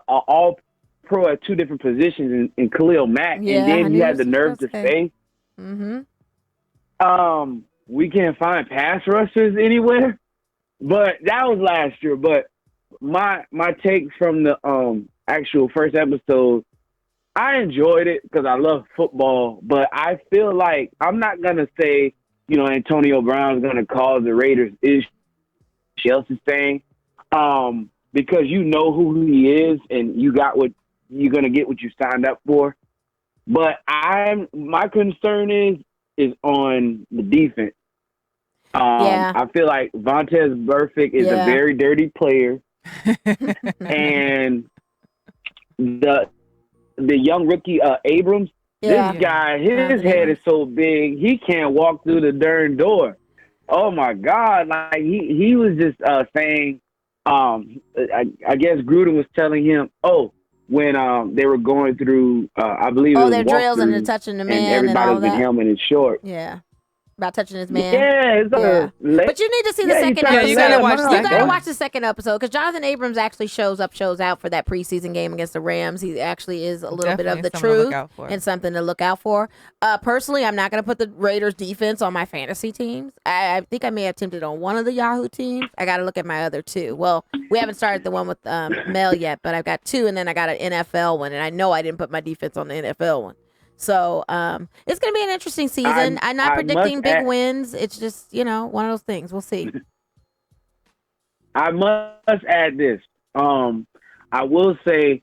all pro at 2 different positions in Khalil Mack, and then he had the nerve to say, we can't find pass rushers anywhere. But that was last year. But my take from the actual first episode, I enjoyed it because I love football. But I feel like I'm not gonna say, Antonio Brown's gonna cause the Raiders issue. Chelsea's thing, because you know who he is, and you got what you're gonna get what you signed up for. But my concern is is on the defense. I feel like Vontaze Burfict is a very dirty player. And the young rookie Abrams, this guy, his head is so big he can't walk through the darn door. Oh my God! Like he was just saying, I guess Gruden was telling him, when they were going through, I believe it was their drills and they're touching the man and all that. Everybody's in helmet and short. Yeah. About touching his man. Yeah. But you need to see the second episode. You gotta watch the second episode because Jonathan Abrams actually shows out for that preseason game against the Rams. He actually is a little bit of the truth and something to look out for. Personally, I'm not going to put the Raiders defense on my fantasy teams. I think I may have attempted on one of the Yahoo teams. I got to look at my other two. Well, we haven't started the one with Mel yet, but I've got two, and then I got an NFL one, and I know I didn't put my defense on the NFL one. So it's going to be an interesting season. I'm not predicting big wins. It's just, one of those things. We'll see. I must add this. I will say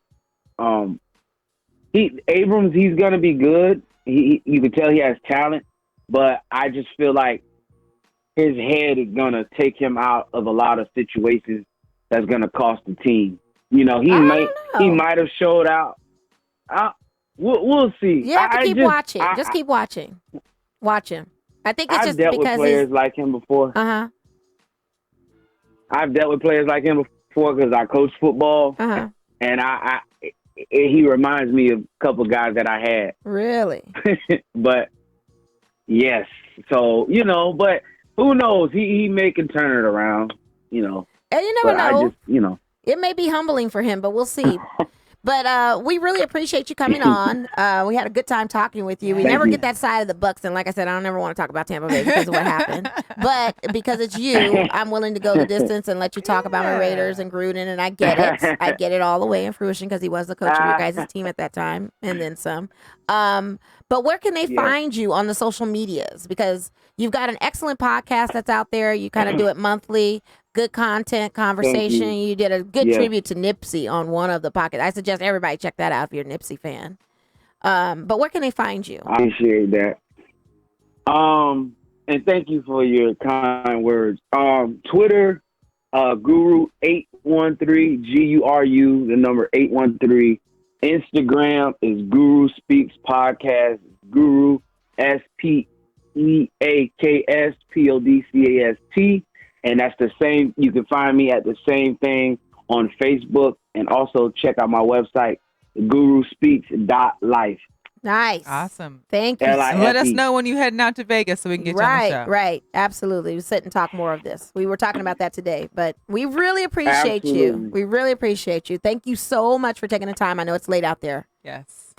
Abrams, he's going to be good. You can tell he has talent, but I just feel like his head is going to take him out of a lot of situations that's going to cost the team. He might have showed out. We'll see. You have to keep watching. Just keep watching. Watch him. I think it's just because I've dealt with players like him before. I've dealt with players like him before because I coach football, and he reminds me of a couple guys that I had. Really? But yes, so but who knows? He may can turn it around. And you never know. It may be humbling for him, but we'll see. But we really appreciate you coming on. We had a good time talking with you. We never get that side of the Bucks, and like I said, I don't ever want to talk about Tampa Bay because of what happened. But because it's you, I'm willing to go the distance and let you talk about my Raiders and Gruden, and I get it. I get it all the way in fruition because he was the coach of your guys' team at that time, and then some. But where can they find you on the social medias? Because you've got an excellent podcast that's out there. You kind of do it monthly. Good content, conversation. You did a good tribute to Nipsey on one of the podcasts. I suggest everybody check that out if you're a Nipsey fan. But where can they find you? I appreciate that. And thank you for your kind words. Twitter, Guru813, GURU, the number 813. Instagram is Guru Speaks Podcast, Guru SPEAKS and that's the same. You can find me at the same thing on Facebook, and also check out my website, guruspeaks.life. Nice. Awesome. Thank you. Let us know when you're heading out to Vegas so we can get you on the show. Right. Absolutely. We sit and talk more of this. We were talking about that today, but we really appreciate you. We really appreciate you. Thank you so much for taking the time. I know it's late out there. Yes.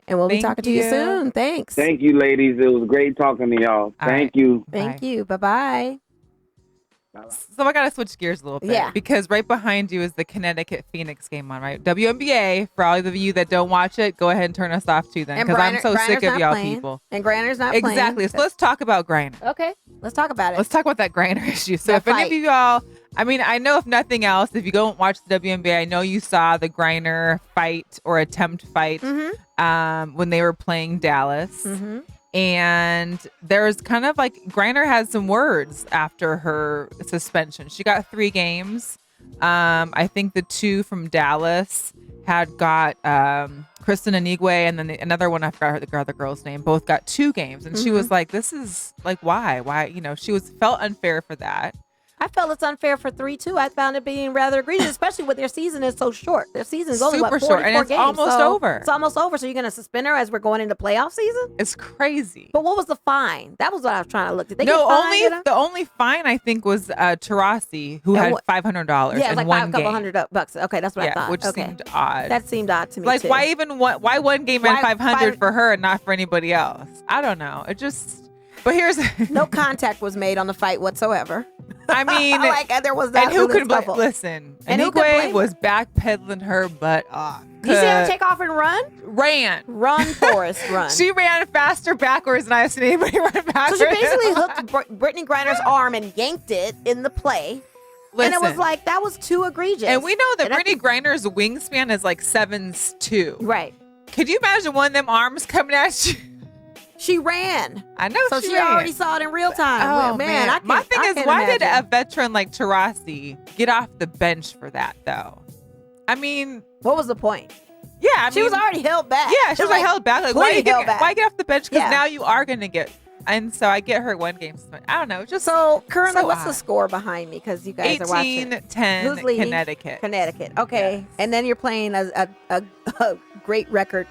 And we'll be talking to you soon. Thanks. Thank you, ladies. It was great talking to y'all. Thank you. Thank you. Bye-bye. So I got to switch gears a little bit because right behind you is the Connecticut Phoenix game on, right? WNBA, for all of you that don't watch it, go ahead and turn us off too then because I'm so sick of y'all people. And Griner's not playing. Exactly. So let's talk about Griner. Okay. Let's talk about it. Let's talk about that Griner issue. So if any of you all, I know if nothing else, if you don't watch the WNBA, I know you saw the Griner fight or attempt fight when they were playing Dallas. And there's kind of like Griner had some words after her suspension. She got 3 games. I think the 2 from Dallas had got Kristen Anigwe, and then another one, I forgot the other girl's name, both got 2 games. And she was like, this is like, why? She felt unfair for that. I felt it's unfair for 3 too. I found it being rather egregious, especially with their season is so short. Their season is only super short, and it's games, almost over. It's almost over. So you're going to suspend her as we're going into playoff season? It's crazy. But what was the fine? That was what I was trying to look at. The only fine I think was Taurasi, who had $500 in like one couple game. $100. Okay, that's what I thought. Which seemed odd. That seemed odd to me like too. why one game and 500 for her and not for anybody else? I don't know. It just. But here's no contact was made on the fight whatsoever. I mean, there was that. And who could listen? And Anigwe was backpedaling her butt off. You see her take off and run? Run, Forrest, run. She ran faster backwards than I've seen anybody run backwards. So she basically hooked Brittany Griner's arm and yanked it in the play. Listen, and it was like, that was too egregious. And we know that Brittany Griner's wingspan is like 7'2". Right. Could you imagine one of them arms coming at you? She ran. I know. So she already saw it in real time. Oh man. My thing is, why did a veteran like Taurasi get off the bench for that though? I mean, what was the point? Yeah, she was already held back. Yeah, she was like held back. Like, why get off the bench? Because now you are going to get. And so I get her 1 game. I don't know. Just so currently, what's the score behind me? Because you guys are watching. 18-10. Who's leading? Connecticut. Okay, yes. And then you're playing a great record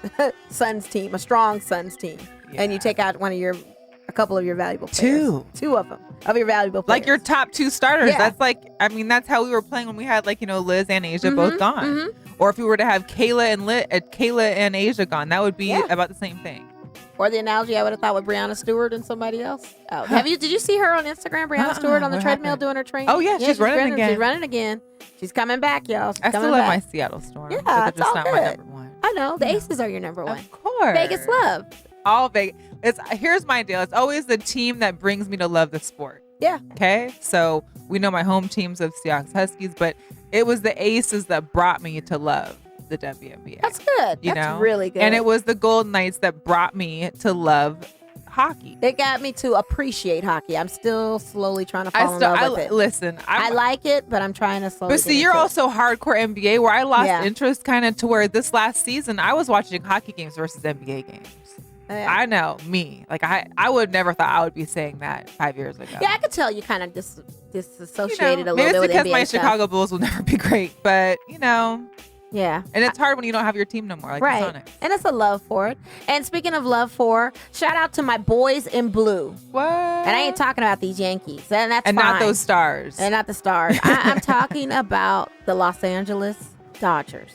Suns team, a strong Suns team, and you take out a couple of your valuable players. Two of them of your valuable players. Like your top 2 starters. Yeah. That's like, I mean, that's how we were playing when we had Liz and Asia both gone. Or if we were to have Kayla and Asia gone, that would be about the same thing. Or the analogy I would have thought with Brianna Stewart and somebody else. Oh, did you see her on Instagram, Brianna Stewart, on the treadmill doing her training? Oh, yeah, she's running again. She's running again. She's coming back, y'all. I still love my Seattle Storm. Yeah, it's all not good. my number 1. I know. The Aces are your number 1. Of course. Vegas love. All Vegas. Here's my deal. It's always the team that brings me to love the sport. Yeah. Okay? So we know my home teams of Seahawks Huskies, but it was the Aces that brought me to love the WNBA. That's good. That's really good. And it was the Golden Knights that brought me to love hockey. They got me to appreciate hockey. I'm still slowly trying to fall in love with it. Listen, I like it, but I'm trying to slowly. But see, you're also hardcore NBA, where I lost interest kind of to where this last season I was watching hockey games versus NBA games. I know me. Like I would never thought I would be saying that 5 years ago. Yeah, I could tell you kind of disassociated a little bit with maybe it's because NBA my stuff. Chicago Bulls will never be great, but Yeah. And it's hard when you don't have your team no more. Like right. The Sonics. And it's a love for it. And speaking of love for, shout out to my boys in blue. What? And I ain't talking about these Yankees. And that's and fine. not those stars. And not the stars. I'm talking about the Los Angeles Dodgers.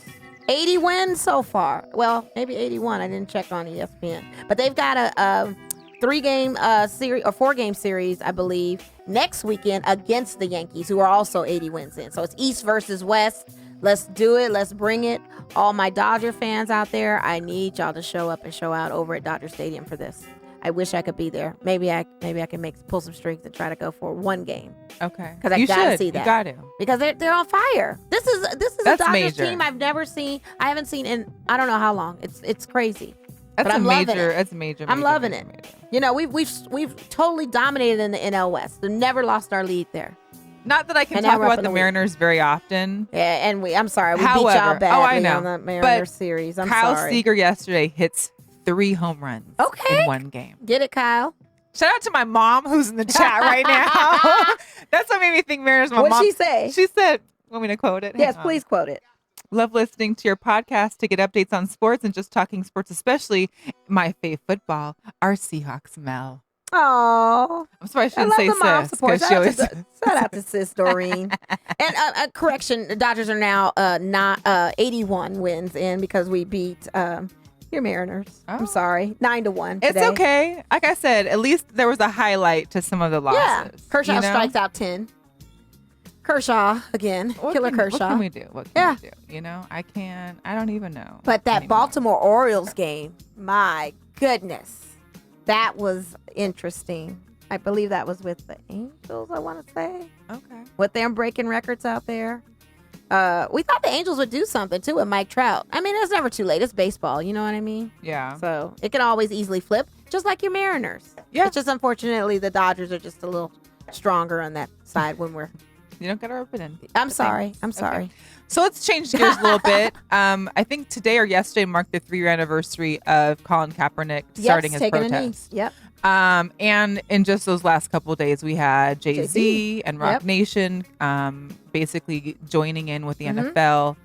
80 wins so far. Well, maybe 81. I didn't check on ESPN. But they've got a 3-game series or 4-game series, I believe, next weekend against the Yankees, who are also 80 wins in. So it's East versus West. Let's do it. Let's bring it. All my Dodger fans out there, I need y'all to show up and show out over at Dodger Stadium for this. I wish I could be there. Maybe I can pull some strings and try to go for 1 game. Okay. Because I gotta see that. You got to. Because they're on fire. This is a Dodgers team I've never seen. I haven't seen in I don't know how long. It's crazy. That's but I'm loving it. That's major. I'm loving it. You know, we've totally dominated in the NL West. We've never lost our lead there. Not that I can talk about the Mariners very often. Yeah, and I'm sorry. We beat y'all badly on the Mariners series. I'm Kyle sorry. Seager yesterday hits 3 home runs in 1 game. Get it, Kyle? Shout out to my mom who's in the chat right now. That's what made me think Mariners. What'd she say? She said, want me to quote it? Yes, please quote it. Love listening to your podcast to get updates on sports and just talking sports, especially my fave football, our Seahawks Mel. Oh, I'm sorry, I shouldn't say sis. Shout out to sis Doreen. And correction, the Dodgers are now 81 wins in because we beat your Mariners. Oh. I'm sorry, 9-1. It's okay. Like I said, at least there was a highlight to some of the losses. Yeah, Kershaw strikes out 10. Kershaw again, Killer Kershaw. What can we do? What can we do? You know, I don't even know. But that Baltimore Orioles game, my goodness. That was interesting. I believe that was with the Angels, I want to say. Okay. With them breaking records out there. We thought the Angels would do something, too, with Mike Trout. I mean, it's never too late. It's baseball. You know what I mean? Yeah. So it can always easily flip, just like your Mariners. Yeah. It's just, unfortunately, the Dodgers are just a little stronger on that side when we're... You don't get to rub it in. I'm sorry. Okay. So let's change gears a little bit. I think today or yesterday marked the 3-year anniversary of Colin Kaepernick starting his protest. Yep. And in just those last couple of days, we had Jay-Z and Rock Nation basically joining in with the NFL.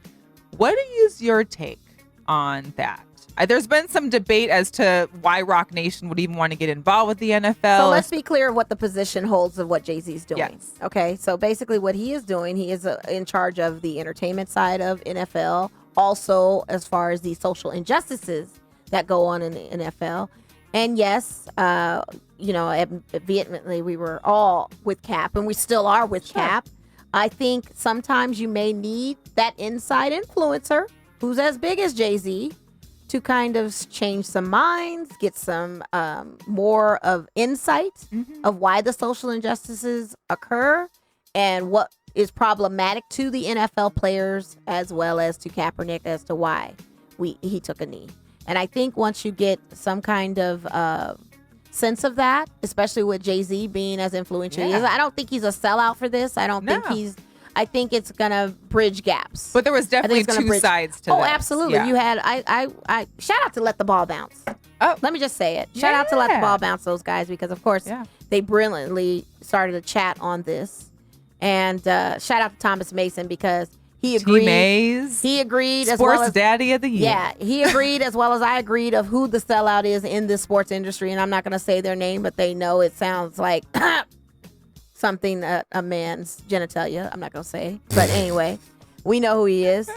What is your take on that? There's been some debate as to why Rock Nation would even want to get involved with the NFL. So let's be clear of what the position holds of what Jay-Z's doing. Yes. Okay, so basically what he is doing, he is in charge of the entertainment side of NFL, also as far as the social injustices that go on in the NFL. And yes, vehemently we were all with Cap, and we still are with Cap. I think sometimes you may need that inside influencer who's as big as Jay-Z to kind of change some minds, get some more of insight of why the social injustices occur and what is problematic to the NFL players as well as to Kaepernick as to why he took a knee. And I think once you get some kind of sense of that, especially with Jay-Z being as influential as he is. I don't think he's a sellout for this. I don't think I think it's gonna bridge gaps. But there was definitely two sides to this. Oh, absolutely. Yeah. You had I shout out to Let the Ball Bounce. Oh, let me just say it. Shout out to Let the Ball Bounce, those guys, because of course they brilliantly started a chat on this. And shout out to Thomas Mason because he agreed. He agreed Sports as well as Daddy of the Year. Yeah, he agreed as well as I agreed of who the sellout is in this sports industry. And I'm not going to say their name, but they know it sounds like something a man's genitalia. I'm not going to say. But anyway, we know who he is.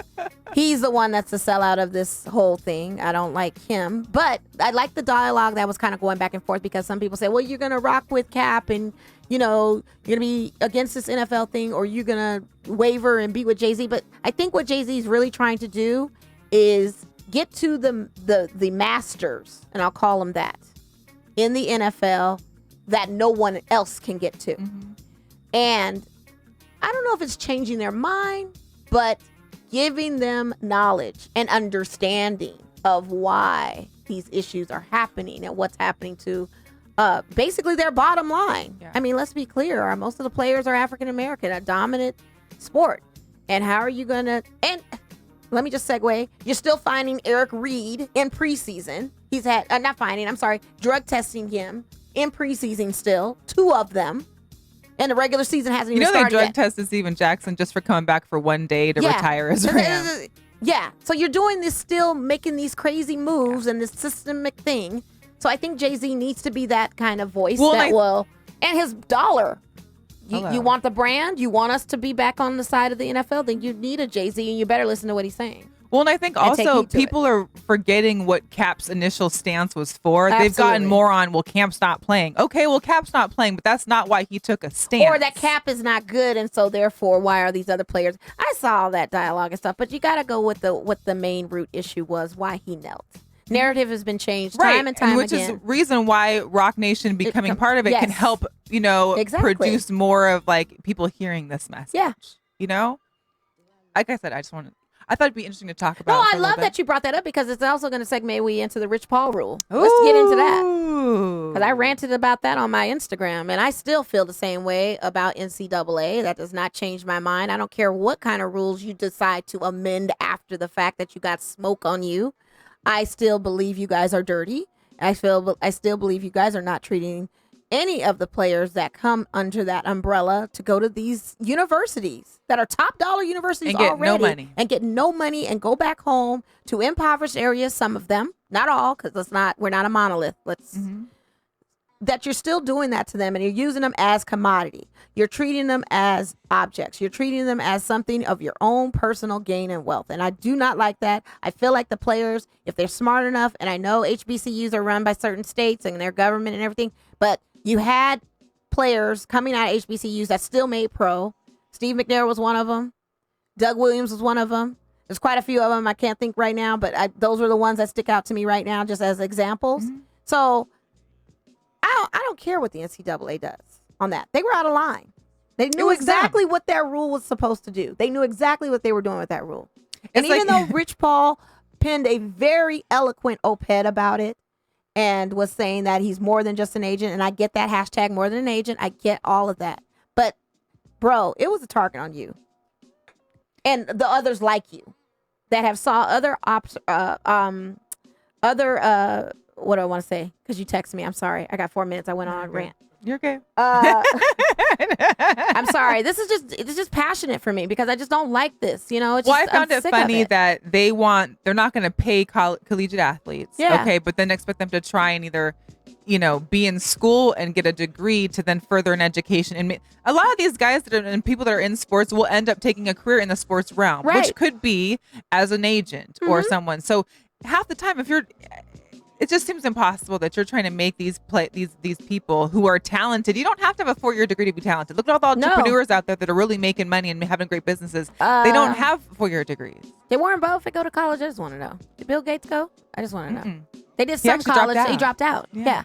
He's the one that's the sellout of this whole thing. I don't like him. But I like the dialogue that was kind of going back and forth because some people say, well, you're going to rock with Cap and, you know, you're going to be against this NFL thing or you're going to waver and be with Jay-Z. But I think what Jay-Z is really trying to do is get to the masters, and I'll call them that, in the NFL that no one else can get to. Mm-hmm. And I don't know if it's changing their mind, but giving them knowledge and understanding of why these issues are happening and what's happening to basically their bottom line. Yeah. I mean, let's be clear. Most of the players are African American, a dominant sport. And how are you going to... And let me just segue. You're still finding Eric Reed in preseason. He's had... not finding, I'm sorry. Drug testing him in preseason still. 2 of them. And the regular season hasn't even started yet. They drug tested Steven Jackson just for coming back for one day to retire as a Ram. Yeah. So you're doing this still, making these crazy moves and this systemic thing. So I think Jay-Z needs to be that kind of voice and his dollar. You want the brand? You want us to be back on the side of the NFL? Then you need a Jay-Z and you better listen to what he's saying. Well, and I think also people are forgetting what Cap's initial stance was for. Absolutely. They've gotten more on, well, Cap's not playing. Okay, well, Cap's not playing, but that's not why he took a stance. Or that Cap is not good, and so therefore, why are these other players? I saw all that dialogue and stuff, but you got to go with what the main root issue was, why he knelt. Narrative has been changed time and time again. Which is the reason why Rock Nation becoming part of it can help, produce more of like people hearing this message. Yeah. You know? Like I said, I thought it'd be interesting to talk about. No, I love that you brought that up because it's also going to segue into the Rich Paul rule. Let's get into that. Because I ranted about that on my Instagram, and I still feel the same way about NCAA. That does not change my mind. I don't care what kind of rules you decide to amend after the fact that you got smoke on you. I still believe you guys are dirty. I still believe you guys are not treating any of the players that come under that umbrella to go to these universities that are top dollar universities and already and get no money and go back home to impoverished areas. Some of them, not all, because we're not a monolith. That you're still doing that to them and you're using them as commodity. You're treating them as objects. You're treating them as something of your own personal gain and wealth. And I do not like that. I feel like the players, if they're smart enough, and I know HBCUs are run by certain states and their government and everything, but you had players coming out of HBCUs that still made pro. Steve McNair was one of them. Doug Williams was one of them. There's quite a few of them. I can't think right now, but those are the ones that stick out to me right now just as examples. Mm-hmm. So I don't care what the NCAA does on that. They were out of line. They knew exactly what that rule was supposed to do. They knew exactly what they were doing with that rule. And even though Rich Paul penned a very eloquent op-ed about it and was saying that he's more than just an agent, and I get that hashtag more than an agent, I get all of that. But, bro, it was a target on you. And the others like you that have saw other what do I want to say? Because you texted me. I'm sorry. I got 4 minutes. I went on a rant. You're okay. I'm sorry. It's just passionate for me because I just don't like this. It's I found it funny that they're not going to pay collegiate athletes. Yeah. Okay. But then expect them to try and either, be in school and get a degree to then further an education. And a lot of these guys and people that are in sports will end up taking a career in the sports realm, which could be as an agent or someone. So half the time, it just seems impossible that you're trying to make these people who are talented. You don't have to have a 4-year degree to be talented. Look at all the entrepreneurs out there that are really making money and having great businesses. They don't have 4-year degrees. Did Warren Buffett go to college? I just want to know. Did Bill Gates go? I just want to know. They did some college. He dropped out. Yeah.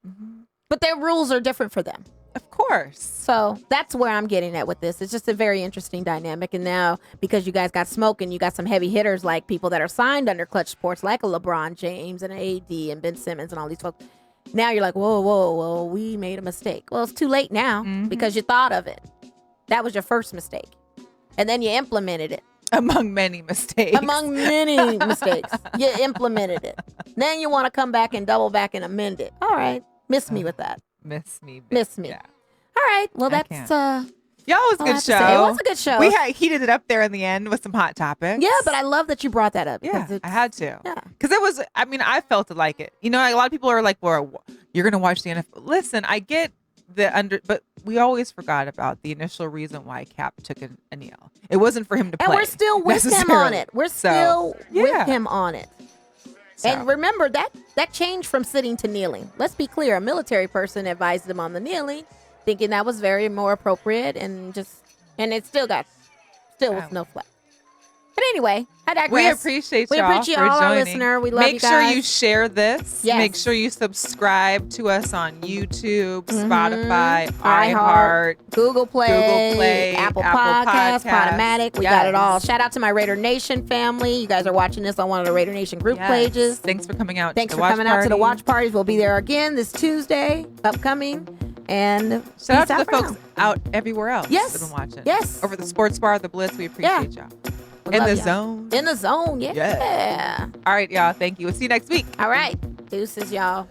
Mm-hmm. But their rules are different for them. Of course. So that's where I'm getting at with this. It's just a very interesting dynamic. And now, because you guys got smoke and you got some heavy hitters like people that are signed under Clutch Sports, like a LeBron James and an AD and Ben Simmons and all these folks, Now you're like, whoa, we made a mistake. Well, it's too late now because you thought of it. That was your first mistake. And then you implemented it. Among many mistakes. You implemented it. Then you want to come back and double back and amend it. All right. Miss me with that. Miss me. Yeah. All right. Well, that's yeah, it was a good show. It was a good show. We heated it up there in the end with some hot topics. Yeah, but I love that you brought that up. Yeah, I had to. Yeah. Because it was, I felt it like it. You know, a lot of people are like, well, you're going to watch the NFL. Listen, I get but we always forgot about the initial reason why Cap took an NEL. It wasn't for him to play. And we're still with him on it. We're still with him on it. So. And remember, that changed from sitting to kneeling. Let's be clear. A military person advised him on the kneeling, thinking that was very more appropriate, and it still was no flag. But anyway, I digress. We appreciate y'all. We appreciate all our listener. We love you guys. Make sure you share this. Yes. Make sure you subscribe to us on YouTube, Spotify, iHeart, Google Play, Apple Podcasts, Podomatic. We got it all. Shout out to my Raider Nation family. You guys are watching this on one of the Raider Nation group pages. Thanks for coming out. Thanks for coming out to the watch parties. We'll be there again this Tuesday, upcoming. And shout out to the folks out everywhere else that have been watching. Yes. Over the Sports Bar, the Blitz. We appreciate y'all. In the zone. In the zone, yeah. All right, y'all. Thank you. We'll see you next week. All right. Deuces, y'all.